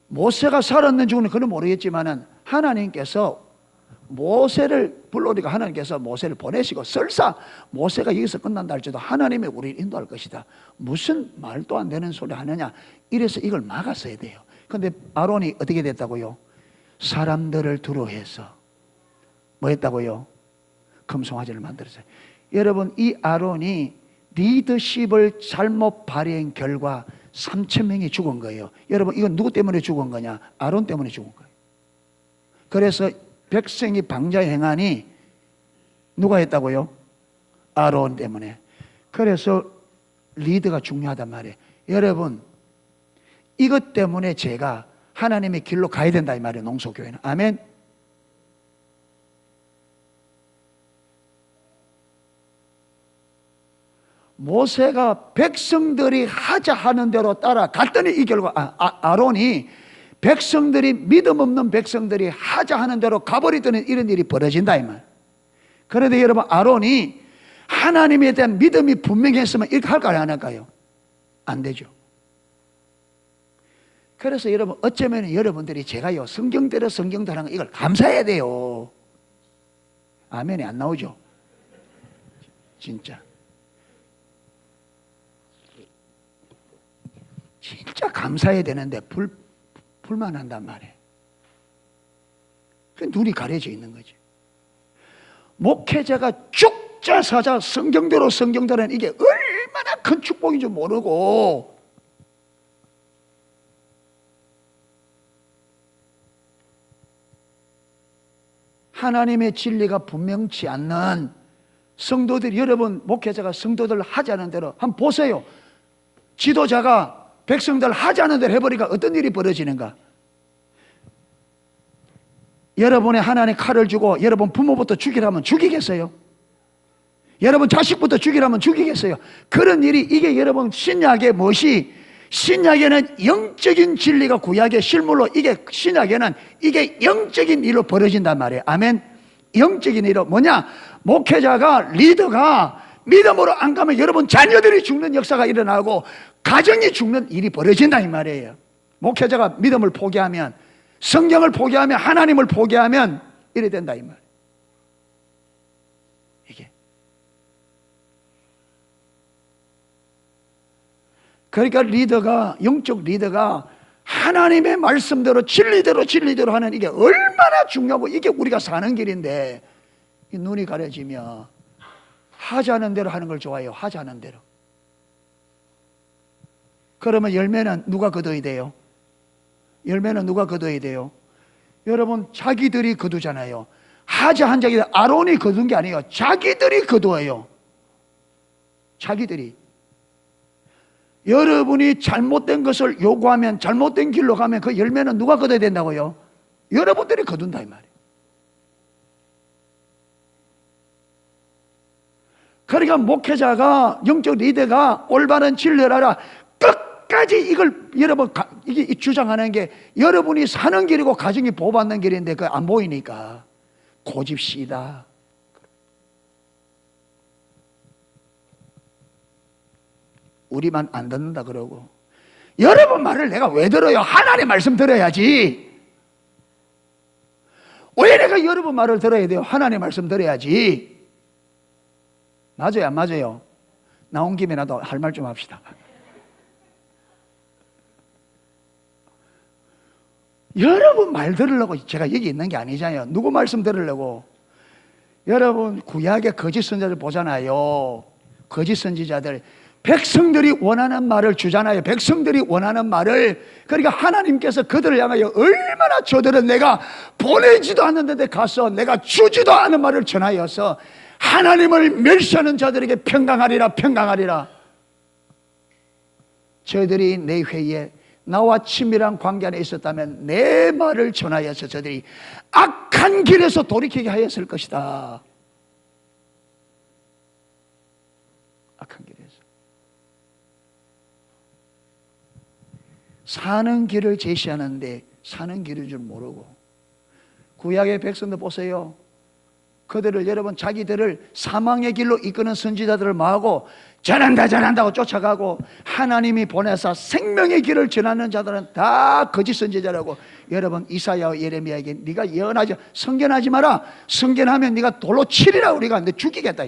모세가 살았는지 죽었는지 그건 모르겠지만은 하나님께서 모세를 불러오니까 하나님께서 모세를 보내시고 설사 모세가 여기서 끝난다 할지라도 하나님이 우리를 인도할 것이다. 무슨 말도 안 되는 소리 하느냐? 이래서 이걸 막았어야 돼요. 그런데 아론이 어떻게 됐다고요? 사람들을 두루해서 뭐 했다고요? 금송아지를 만들었어요. 여러분, 이 아론이 리더십을 잘못 발휘한 결과 3,000명이 죽은 거예요. 여러분, 이건 누구 때문에 죽은 거냐? 아론 때문에 죽은 거예요. 그래서 백성이 방자 행하니 누가 했다고요? 아론 때문에. 그래서 리더가 중요하단 말이에요. 여러분, 이것 때문에 제가 하나님의 길로 가야 된다 이 말이에요. 농소교회는. 아멘. 모세가 백성들이 하자 하는 대로 따라갔더니 이 결과 아론이 백성들이, 믿음 없는 백성들이 하자 하는 대로 가버리더니 이런 일이 벌어진다 이 말. 그런데 여러분, 아론이 하나님에 대한 믿음이 분명했으면 이렇게 할까요, 안 할까요? 안 되죠. 그래서 여러분, 어쩌면 여러분들이 제가요, 성경대로 성경대로 이걸 감사해야 돼요. 아멘이 안 나오죠? 진짜 감사해야 되는데 불만한단 말이에요. 눈이 가려져 있는 거지. 목회자가 죽자 사자 성경대로 성경대로는 이게 얼마나 큰 축복인 줄 모르고, 하나님의 진리가 분명치 않는 성도들이, 여러분 목회자가 성도들 하자는 대로 한번 보세요. 지도자가 백성들 하자는 대로 해버리니까 어떤 일이 벌어지는가? 여러분의 하나님 칼을 주고 여러분 부모부터 죽이라면 죽이겠어요? 여러분 자식부터 죽이라면 죽이겠어요? 그런 일이, 이게 여러분 신약의 무엇이, 신약에는 영적인 진리가 구약의 실물로, 이게 신약에는 이게 영적인 일로 벌어진단 말이에요. 아멘. 영적인 일로 뭐냐? 목회자가, 리더가 믿음으로 안 가면 여러분 자녀들이 죽는 역사가 일어나고 가정이 죽는 일이 벌어진다 이 말이에요. 목회자가 믿음을 포기하면, 성경을 포기하면, 하나님을 포기하면 이래 된다 이 말. 이게 그러니까 리더가, 영적 리더가 하나님의 말씀대로 진리대로 하는 이게 얼마나 중요하고, 이게 우리가 사는 길인데, 이 눈이 가려지면 하자는 대로 하는 걸 좋아해요. 하자는 대로. 그러면 열매는 누가 거둬야 돼요? 열매는 누가 거둬야 돼요? 여러분, 자기들이 거두잖아요. 하자 한 자기들, 아론이 거둔 게 아니에요. 자기들이 거두어요. 자기들이. 여러분이 잘못된 것을 요구하면, 잘못된 길로 가면 그 열매는 누가 거둬야 된다고요? 여러분들이 거둔다 이 말이에요. 그러니까 목회자가, 영적 리더가 올바른 진리를 알아 끝까지 이걸 여러분 이게 주장하는 게 여러분이 사는 길이고 가정이 보호받는 길인데 그 안 보이니까 고집시다. 우리만 안 듣는다 그러고, 여러분 말을 내가 왜 들어요? 하나님 말씀 들어야지. 왜 내가 여러분 말을 들어야 돼요? 하나님 말씀 들어야지. 맞아요, 안 맞아요? 나온 김에 나도 할 말 좀 합시다. 여러분 말 들으려고 제가 여기 있는 게 아니잖아요. 누구 말씀 들으려고? 여러분 구약의 거짓 선지자들 보잖아요. 거짓 선지자들, 백성들이 원하는 말을 주잖아요. 백성들이 원하는 말을. 그러니까 하나님께서 그들을 향하여 얼마나 저들은 내가 보내지도 않는데 가서 내가 주지도 않은 말을 전하여서 하나님을 멸시하는 자들에게 평강하리라, 평강하리라. 저들이 내 회의에 나와 친밀한 관계 안에 있었다면 내 말을 전하여서 저들이 악한 길에서 돌이키게 하였을 것이다. 악한 길에서 사는 길을 제시하는데 사는 길인 줄 모르고, 구약의 백성들 보세요. 그들을, 여러분 자기들을 사망의 길로 이끄는 선지자들을 마하고 전한다 전한다고 쫓아가고, 하나님이 보내서 생명의 길을 전하는 자들은 다 거짓 선지자라고. 여러분 이사야와 예레미야에게 네가 예언하지, 선견하지 마라. 선견하면 네가 돌로 치리라, 우리가 너 죽이겠다.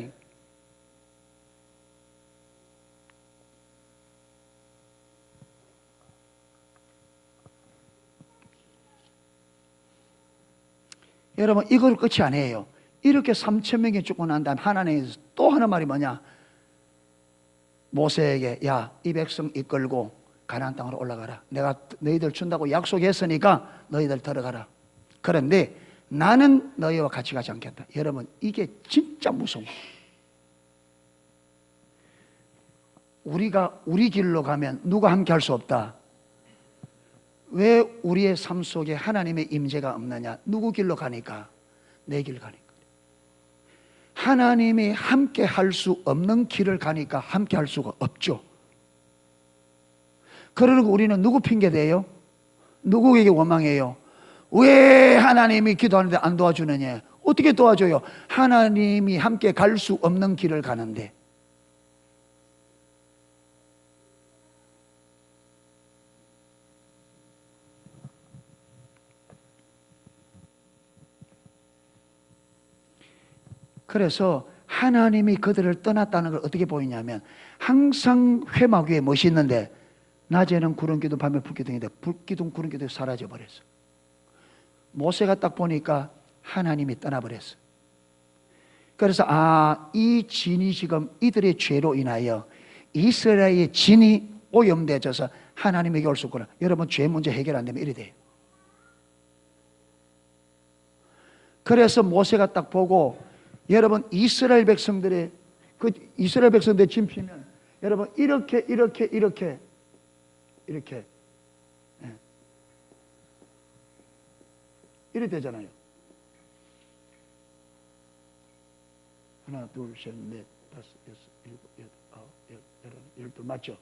여러분 이걸 끝이 아니에요. 이렇게 3,000명이 죽고 난 다음 하나님께서 또 하는 말이 뭐냐? 모세에게 야, 이 백성 이끌고 가나안 땅으로 올라가라. 내가 너희들 준다고 약속했으니까 너희들 들어가라. 그런데 나는 너희와 같이 가지 않겠다. 여러분 이게 진짜 무서워. 우리가 우리 길로 가면 누가 함께 할 수 없다. 왜 우리의 삶 속에 하나님의 임재가 없느냐? 누구 길로 가니까? 내 길 가니까. 하나님이 함께 할 수 없는 길을 가니까 함께 할 수가 없죠. 그러고 우리는 누구 핑계 대요? 누구에게 원망해요? 왜 하나님이 기도하는데 안 도와주느냐? 어떻게 도와줘요? 하나님이 함께 갈 수 없는 길을 가는데. 그래서 하나님이 그들을 떠났다는 걸 어떻게 보이냐면 항상 회막 위에 멋이 있는데 낮에는 구름기둥 밤에 불기둥인데 불기둥 구름기둥이 사라져버렸어. 모세가 딱 보니까 하나님이 떠나버렸어. 그래서 이 진이 지금 이들의 죄로 인하여 이스라엘의 진이 오염되어져서 하나님에게 올 수 있구나. 여러분 죄 문제 해결 안 되면 이래 돼요. 그래서 모세가 딱 보고 여러분 이스라엘 백성들의 짐 피면 여러분 이렇게 이래 되잖아요. 하나, 둘, 셋, 넷, 다섯, 여섯, 일곱, 여덟, 아홉, 열, 열둘 맞죠?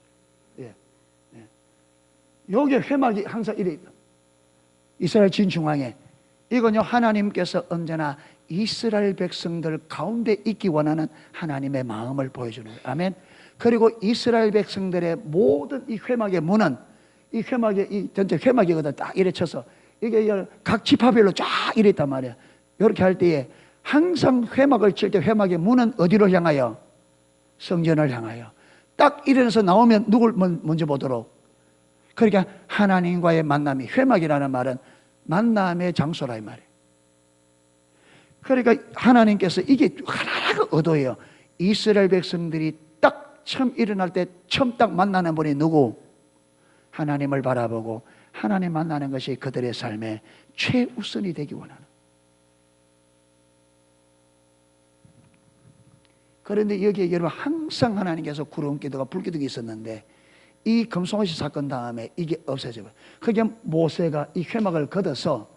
예. 여기 회막이 항상 이래 있다. 이스라엘 진 중앙에. 이건요 하나님께서 언제나 이스라엘 백성들 가운데 있기 원하는 하나님의 마음을 보여주는 거예요. 아멘. 그리고 이스라엘 백성들의 모든 이 회막의 문은 이 회막에 이 전체 회막이거든. 딱 이래 쳐서 이게 각 지파별로 쫙 이래 있단 말이야. 이렇게 할 때에 항상 회막을 칠 때 회막의 문은 어디로 향하여? 성전을 향하여. 딱 일어나서 나오면 누굴 먼저 보도록? 그러니까 하나님과의 만남이, 회막이라는 말은 만남의 장소라 이 말이에요. 그러니까 하나님께서 이게 하나하나 의도예요. 이스라엘 백성들이 딱 처음 일어날 때 처음 딱 만나는 분이 누구? 하나님을 바라보고 하나님 만나는 것이 그들의 삶의 최우선이 되기 원하는. 그런데 여기에 여러분 항상 하나님께서 구름기둥과 불기둥이 있었는데 이 금송아지 사건 다음에 이게 없어져요. 그게 모세가 이 회막을 걷어서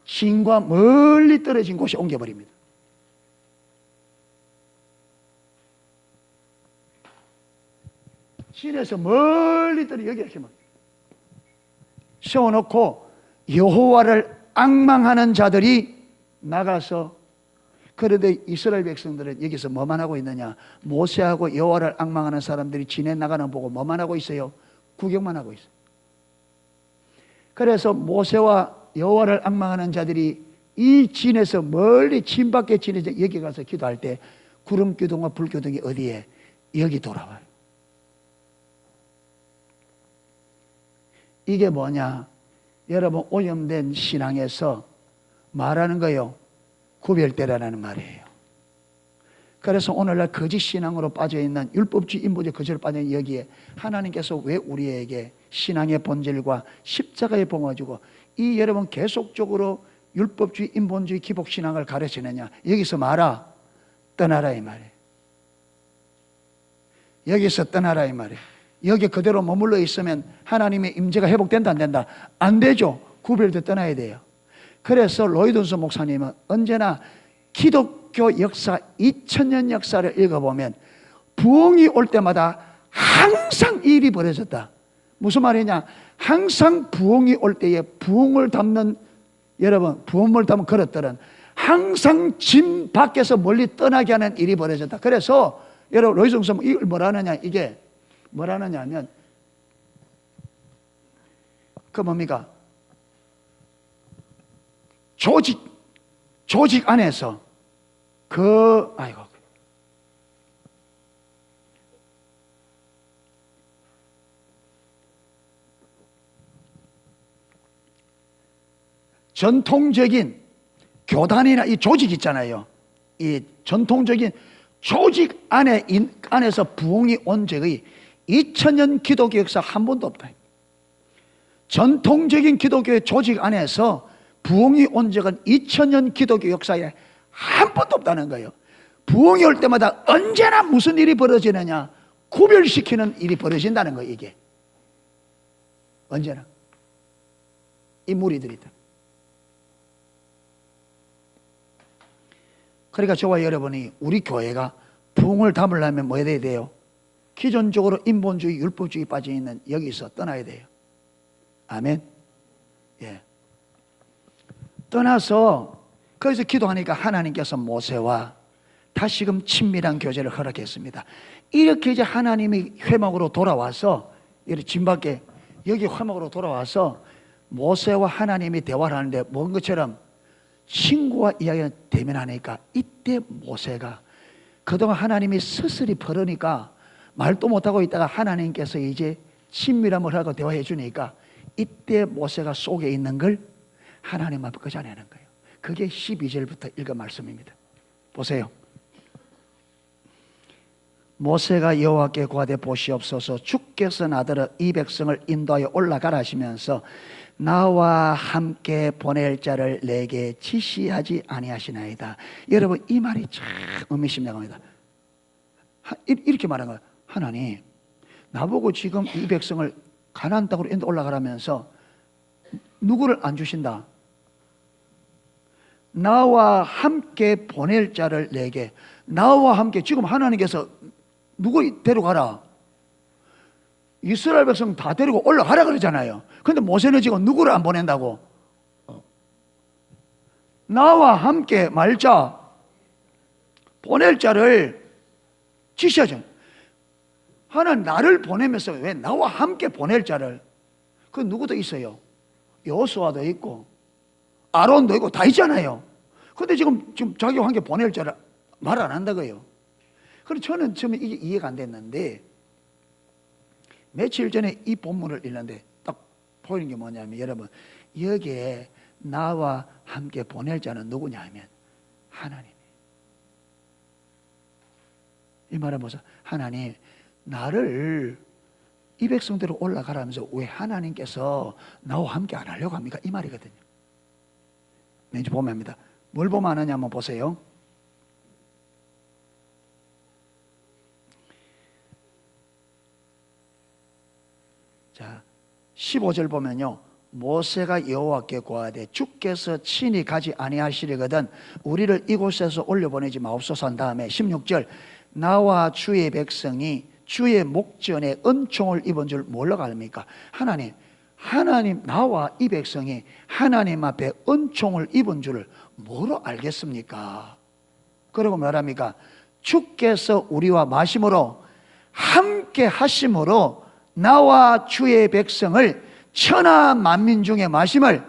진과 멀리 떨어진 곳에 옮겨버립니다. 진에서 멀리 떨어진 여기에 회막 세워놓고 여호와를 앙망하는 자들이 나가서, 그런데 이스라엘 백성들은 여기서 뭐만 하고 있느냐? 모세하고 여호와를 앙망하는 사람들이 진에 나가는 거 보고 뭐만 하고 있어요? 구경만 하고 있어요. 그래서 모세와 여호와를 앙망하는 자들이 이 진에서 멀리 진 밖에 진에서 여기 가서 기도할 때 구름기둥과 불기둥이 어디에? 여기 돌아와요. 이게 뭐냐? 여러분 오염된 신앙에서 말하는 거요, 구별되라는 말이에요. 그래서 오늘날 거짓 신앙으로 빠져있는 율법주의 인본주의 거짓으로 빠져있는 여기에 하나님께서 왜 우리에게 신앙의 본질과 십자가의 봉을 주고 이 여러분 계속적으로 율법주의 인본주의 기복신앙을 가르치느냐? 여기서 말아 떠나라 이 말이에요. 여기서 떠나라 이 말이에요. 여기 그대로 머물러 있으면 하나님의 임재가 회복된다 안 된다? 안 되죠. 구별돼 떠나야 돼요. 그래서 로이돈스 목사님은 언제나 기독교 역사 2000년 역사를 읽어보면 부흥이 올 때마다 항상 이 일이 벌어졌다. 무슨 말이냐? 항상 부흥이 올 때에 부흥을 담는, 여러분 부흥을 담은 그릇들은 항상 진 밖에서 멀리 떠나게 하는 일이 벌어졌다. 그래서 여러분 로이돈스 목사님 이걸 뭐라느냐, 이게 뭐라느냐 하면 그 뭡니까? 조직 안에서 전통적인 교단이나 이 조직 있잖아요. 이 전통적인 조직 안에서 부흥이 온 적이 2000년 기독교 역사 한 번도 없다. 전통적인 기독교의 조직 안에서 부흥이 온 적은 2000년 기독교 역사에 한 번도 없다는 거예요. 부흥이 올 때마다 언제나 무슨 일이 벌어지느냐? 구별시키는 일이 벌어진다는 거예요. 이게 언제나 이 무리들이다. 그러니까 저와 여러분이 우리 교회가 부흥을 담으려면 뭐 해야 돼요? 기존적으로 인본주의 율법주의 빠져있는 여기서 떠나야 돼요. 아멘. 예. 떠나서 거기서 기도하니까 하나님께서 모세와 다시금 친밀한 교제를 허락했습니다. 이렇게 이제 하나님이 회막으로 돌아와서 이렇게 진 밖에 여기 회막으로 돌아와서 모세와 하나님이 대화를 하는데 뭔 것처럼 친구와 이야기가 대면하니까 이때 모세가 그동안 하나님이 스스리 벌으니까 말도 못하고 있다가 하나님께서 이제 친밀함을 하고 대화해 주니까 이때 모세가 속에 있는 걸 하나님 앞에 꺼내는 거예요. 그게 12절부터 읽은 말씀입니다. 보세요. 모세가 여호와께 고하되 보시옵소서 주께서 나더러 이 백성을 인도하여 올라가라 하시면서 나와 함께 보낼 자를 내게 지시하지 아니하시나이다. 여러분 이 말이 참 의미심장합니다. 이렇게 말한 거예요. 하나님 나보고 지금 이 백성을 가나안 땅으로 인도 올라가라면서 누구를 안 주신다? 나와 함께 보낼 자를 내게. 나와 함께 지금 하나님께서 누구 데려가라? 이스라엘 백성 다 데리고 올라가라 그러잖아요. 근데 모세는 지금 누구를 안 보낸다고? 나와 함께 말자 보낼 자를 지시하죠. 하나님 나를 보내면서 왜 나와 함께 보낼 자를? 그 누구도 있어요. 여호수아도 있고 아론도 있고 다 있잖아요. 근데 지금 자기와 함께 보낼 자를 말 안 한다고요. 그래서 저는 처음에 이게 이해가 안 됐는데 며칠 전에 이 본문을 읽는데 딱 보이는 게 뭐냐면 여러분 여기에 나와 함께 보낼 자는 누구냐 하면 하나님. 이 말은 뭐죠? 하나님 나를 이 백성대로 올라가라면서 왜 하나님께서 나와 함께 안 하려고 합니까? 이 말이거든요. 왠지 보면 합니다. 뭘 보면 아느냐 한번 보세요. 자, 15절 보면요. 모세가 여호와께 고하되 주께서 친히 가지 아니하시려거든 우리를 이곳에서 올려보내지 마옵소서 한 다음에 16절 나와 주의 백성이 주의 목전에 은총을 입은 줄 뭘로 압니까? 하나님 나와 이 백성이 하나님 앞에 은총을 입은 줄을 뭐로 알겠습니까? 그리고 뭐랍니까? 주께서 우리와 마심으로 함께 하심으로 나와 주의 백성을 천하 만민 중에 마심을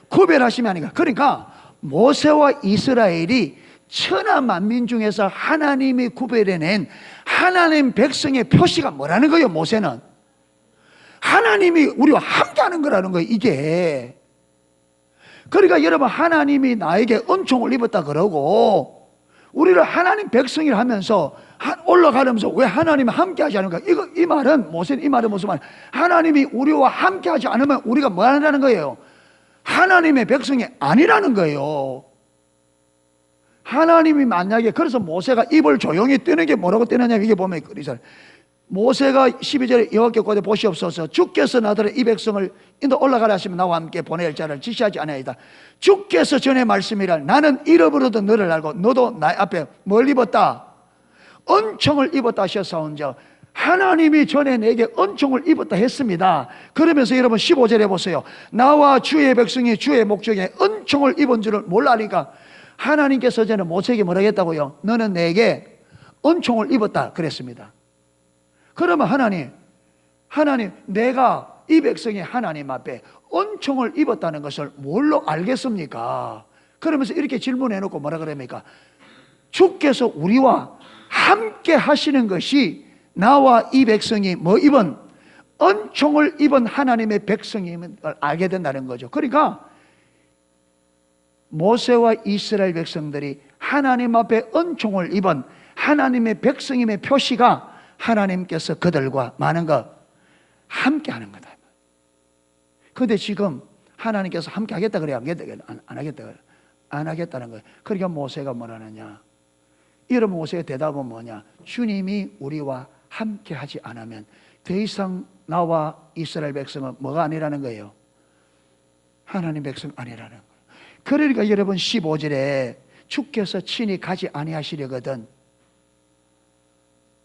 구별하심이 아닌가. 그러니까 모세와 이스라엘이 천하 만민 중에서 하나님이 구별해낸 하나님 백성의 표시가 뭐라는 거예요? 모세는 하나님이 우리와 함께하는 거라는 거예요. 이게 그러니까 여러분 하나님이 나에게 은총을 입었다 그러고 우리를 하나님 백성이라 하면서 올라가면서 왜 하나님이 함께하지 않은가? 이 말은 모세는 이 말은 무슨 말? 하나님이 우리와 함께하지 않으면 우리가 뭐 하라는 거예요? 하나님의 백성이 아니라는 거예요. 하나님이 만약에 그래서 모세가 입을 조용히 뜨는 게 뭐라고 뜨느냐 이게 보면 모세가 12절에 여호와께 고하되 보시옵소서 주께서 나더러 이 백성을 인도 올라가라 하시면 나와 함께 보낼 자를 지시하지 아니하이다. 주께서 전에 말씀이라 나는 잃어버려도 너를 알고 너도 나 앞에 뭘 입었다? 은총을 입었다 하셨사온즉 하나님이 전에 내게 은총을 입었다 했습니다. 그러면서 여러분 15절에 보세요. 나와 주의 백성이 주의 목적에 은총을 입은 줄을 몰라니까 하나님께서 전에 모세에게 뭐라고 했다고요? 너는 내게 은총을 입었다 그랬습니다. 그러면 하나님 내가 이 백성이 하나님 앞에 은총을 입었다는 것을 뭘로 알겠습니까? 그러면서 이렇게 질문해 놓고 뭐라 그럽니까? 주께서 우리와 함께 하시는 것이 나와 이 백성이 뭐 입은 은총을 입은 하나님의 백성임을 알게 된다는 거죠. 그러니까 모세와 이스라엘 백성들이 하나님 앞에 은총을 입은 하나님의 백성임의 표시가 하나님께서 그들과 많은 것 함께 하는 거다. 그런데 지금 하나님께서 함께 하겠다 그래요? 안 하겠다 그래요? 안 하겠다는 거예요. 그러니까 모세가 뭐라느냐? 이런 모세의 대답은 뭐냐? 주님이 우리와 함께 하지 않으면 더 이상 나와 이스라엘 백성은 뭐가 아니라는 거예요? 하나님 백성 아니라는 거예요. 그러니까 여러분 15절에 주께서 친히 가지 아니하시려거든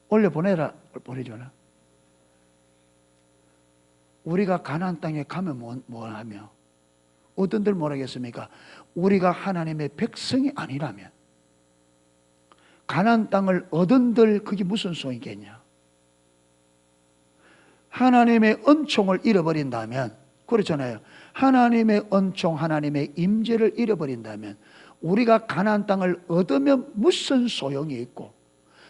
올려보내라 보내줘라. 우리가 가나안 땅에 가면 뭐 하며 어떤들 모르겠습니까? 우리가 하나님의 백성이 아니라면 가나안 땅을 얻은들 그게 무슨 소용이겠냐? 하나님의 은총을 잃어버린다면, 그렇잖아요. 하나님의 은총, 하나님의 임재를 잃어버린다면 우리가 가나안 땅을 얻으면 무슨 소용이 있고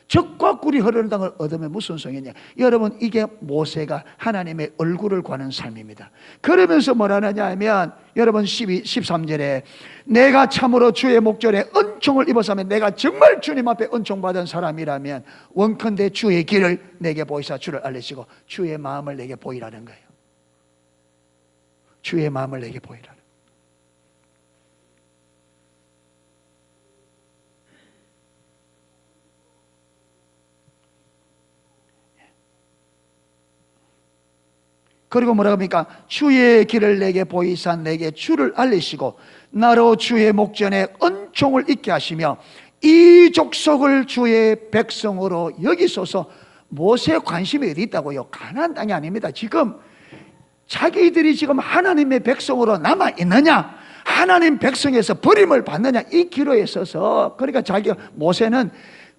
적과 꿀이 흐르는 땅을 얻으면 무슨 소용이냐? 여러분, 이게 모세가 하나님의 얼굴을 구하는 삶입니다. 그러면서 뭐라 하느냐 하면, 여러분 13절에 내가 참으로 주의 목전에 은총을 입었으면, 내가 정말 주님 앞에 은총받은 사람이라면 원컨대 주의 길을 내게 보이사 주를 알리시고 주의 마음을 내게 보이라는 거예요. 주의 마음을 내게 보이라는. 그리고 뭐라고 합니까? 주의 길을 내게 보이사 내게 주를 알리시고 나로 주의 목전에 은총을 있게 하시며 이 족속을 주의 백성으로 여기소서. 모세의 관심이 어디 있다고요? 가나안 땅이 아닙니다. 지금 자기들이 지금 하나님의 백성으로 남아 있느냐, 하나님 백성에서 버림을 받느냐, 이 기로에 서서, 그러니까 모세는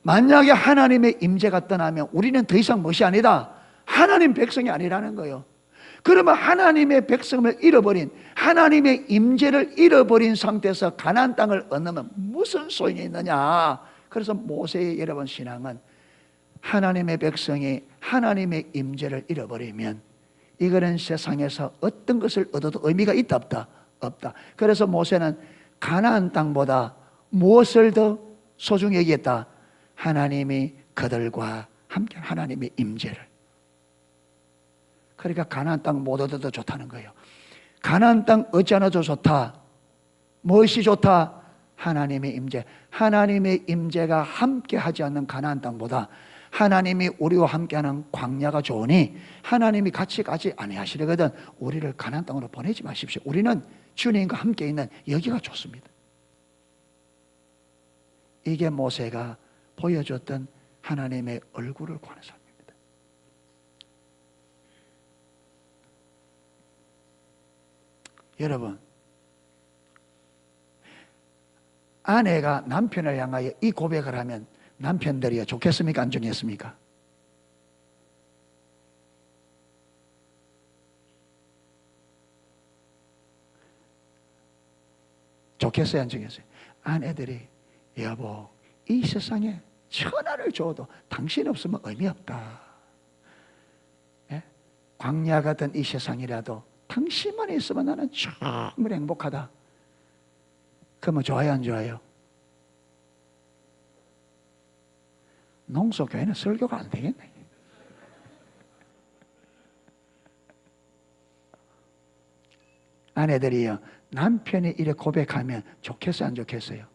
만약에 하나님의 임재가 떠나면 우리는 더 이상 무엇이 아니다, 하나님 백성이 아니라는 거예요. 그러면 하나님의 백성을 잃어버린, 하나님의 임재를 잃어버린 상태에서 가나안 땅을 얻으면 무슨 소용이 있느냐. 그래서 모세의 여러분 신앙은 하나님의 백성이 하나님의 임재를 잃어버리면 이거는 세상에서 어떤 것을 얻어도 의미가 있다 없다? 없다. 그래서 모세는 가나안 땅보다 무엇을 더 소중히 여기겠다? 하나님이 그들과 함께 하나님의 임재를. 그러니까 가나안 땅 못 얻어도 좋다는 거예요. 가나안 땅 얻지 않아도 좋다. 무엇이 좋다? 하나님의 임재. 하나님의 임재가 함께 하지 않는 가나안 땅보다 하나님이 우리와 함께하는 광야가 좋으니 하나님이 같이 가지 아니하시려거든 우리를 가나안 땅으로 보내지 마십시오. 우리는 주님과 함께 있는 여기가 좋습니다. 이게 모세가 보여줬던 하나님의 얼굴을 구하는 삶입니다. 여러분, 아내가 남편을 향하여 이 고백을 하면 남편들이요 좋겠습니까? 안 좋겠습니까? 좋겠어요? 안 좋겠어요? 아내들이 여보, 이 세상에 천하를 줘도 당신 없으면 의미 없다. 예? 광야 같은 이 세상이라도 당신만 있으면 나는 정말 행복하다. 그러면 좋아요, 안 좋아요? 농소교회는 설교가 안 되겠네. 아내들이요 남편이 이렇게 고백하면 좋겠어요, 안 좋겠어요?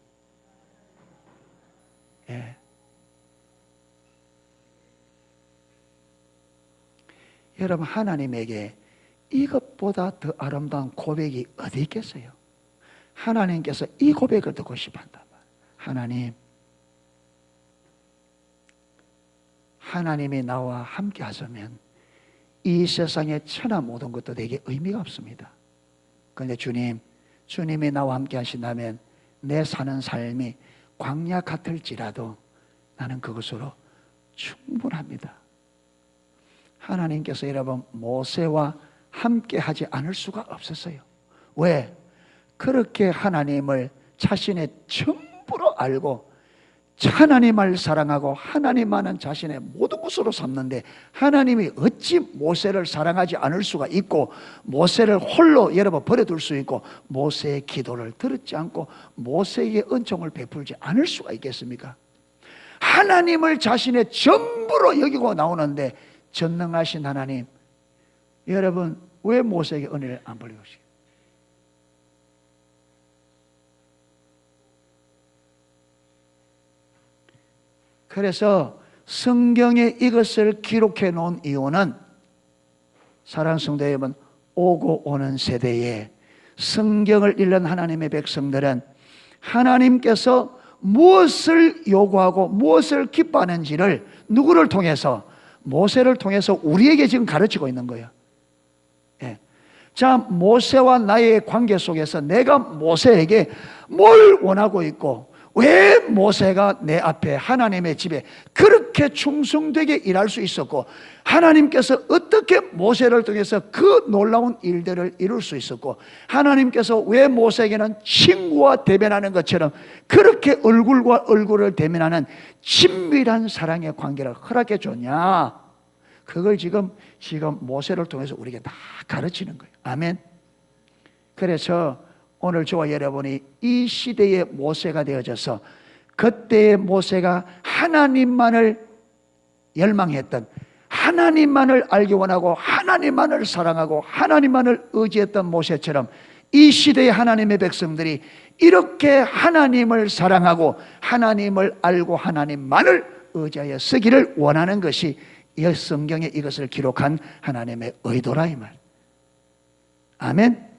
예. 여러분, 하나님에게 이것보다 더 아름다운 고백이 어디 있겠어요? 하나님께서 이 고백을 듣고 싶어 한다. 하나님, 하나님이 나와 함께 하시면 이 세상의 천하 모든 것도 내게 의미가 없습니다. 그런데 주님이 나와 함께 하신다면 내 사는 삶이 광야 같을지라도 나는 그것으로 충분합니다. 하나님께서 여러분 모세와 함께 하지 않을 수가 없었어요. 왜? 그렇게 하나님을 자신의 전부로 알고 하나님을 사랑하고 하나님만은 자신의 모든 것으로 삼는데 하나님이 어찌 모세를 사랑하지 않을 수가 있고 모세를 홀로 여러분 버려둘 수 있고 모세의 기도를 들었지 않고 모세에게 은총을 베풀지 않을 수가 있겠습니까? 하나님을 자신의 전부로 여기고 나오는데 전능하신 하나님, 여러분 왜 모세에게 은혜를 안 베푸시겠어요? 그래서 성경에 이것을 기록해 놓은 이유는 사랑하는 성도 여러분, 오고 오는 세대에 성경을 읽는 하나님의 백성들은 하나님께서 무엇을 요구하고 무엇을 기뻐하는지를 누구를 통해서? 모세를 통해서 우리에게 지금 가르치고 있는 거예요. 예. 자, 모세와 나의 관계 속에서 내가 모세에게 뭘 원하고 있고, 왜 모세가 내 앞에 하나님의 집에 그렇게 충성되게 일할 수 있었고, 하나님께서 어떻게 모세를 통해서 그 놀라운 일들을 이룰 수 있었고, 하나님께서 왜 모세에게는 친구와 대면하는 것처럼 그렇게 얼굴과 얼굴을 대면하는 친밀한 사랑의 관계를 허락해 줬냐, 그걸 지금 모세를 통해서 우리에게 다 가르치는 거예요. 아멘. 그래서 오늘 저와 여러분이 이 시대의 모세가 되어져서 그때의 모세가 하나님만을 열망했던, 하나님만을 알기 원하고 하나님만을 사랑하고 하나님만을 의지했던 모세처럼 이 시대의 하나님의 백성들이 이렇게 하나님을 사랑하고 하나님을 알고 하나님만을 의지하여 쓰기를 원하는 것이 이 성경에 이것을 기록한 하나님의 의도라 이 말. 아멘.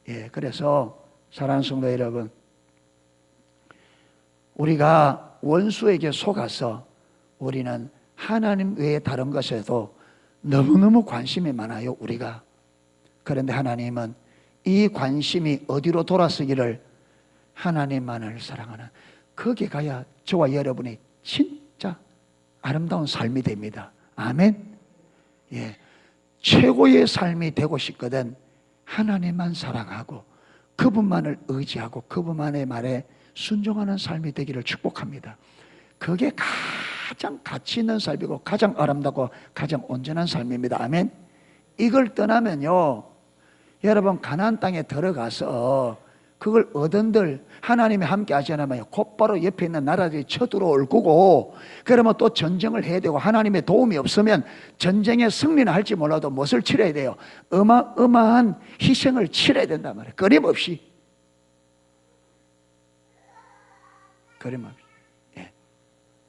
예, 그래서 사랑하는 성도 여러분, 우리가 원수에게 속아서 우리는 하나님 외에 다른 것에도 너무너무 관심이 많아요, 우리가. 그런데 하나님은 이 관심이 어디로 돌아서기를, 하나님만을 사랑하는, 거기 가야 저와 여러분이 진짜 아름다운 삶이 됩니다. 아멘. 예, 최고의 삶이 되고 싶거든 하나님만 사랑하고 그분만을 의지하고 그분만의 말에 순종하는 삶이 되기를 축복합니다. 그게 가장 가치 있는 삶이고 가장 아름답고 가장 온전한 삶입니다. 아멘. 이걸 떠나면요, 여러분 가나안 땅에 들어가서 그걸 얻은들 하나님이 함께 하지 않으면 곧바로 옆에 있는 나라들이 쳐들어올 거고, 그러면 또 전쟁을 해야 되고, 하나님의 도움이 없으면 전쟁에 승리는 할지 몰라도 무엇을 치러야 돼요? 어마어마한 희생을 치러야 된단 말이에요. 끊임없이. 예.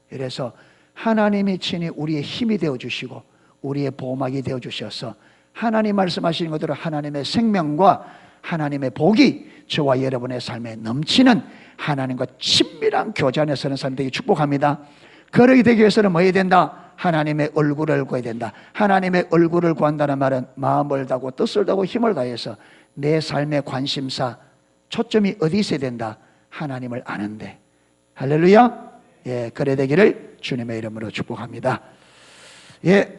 그래서 하나님이 친히 우리의 힘이 되어주시고 우리의 보호막이 되어주셔서 하나님 말씀하시는 것대로 하나님의 생명과 하나님의 복이 저와 여러분의 삶에 넘치는 하나님과 친밀한 교제 안에 서는 삶 되기 축복합니다. 그러게 되기 위해서는 뭐 해야 된다? 하나님의 얼굴을 구해야 된다. 하나님의 얼굴을 구한다는 말은 마음을 다하고 뜻을 다하고 힘을 다해서 내 삶의 관심사, 초점이 어디 있어야 된다? 하나님을 아는데. 할렐루야. 예, 그래 되기를 주님의 이름으로 축복합니다. 예.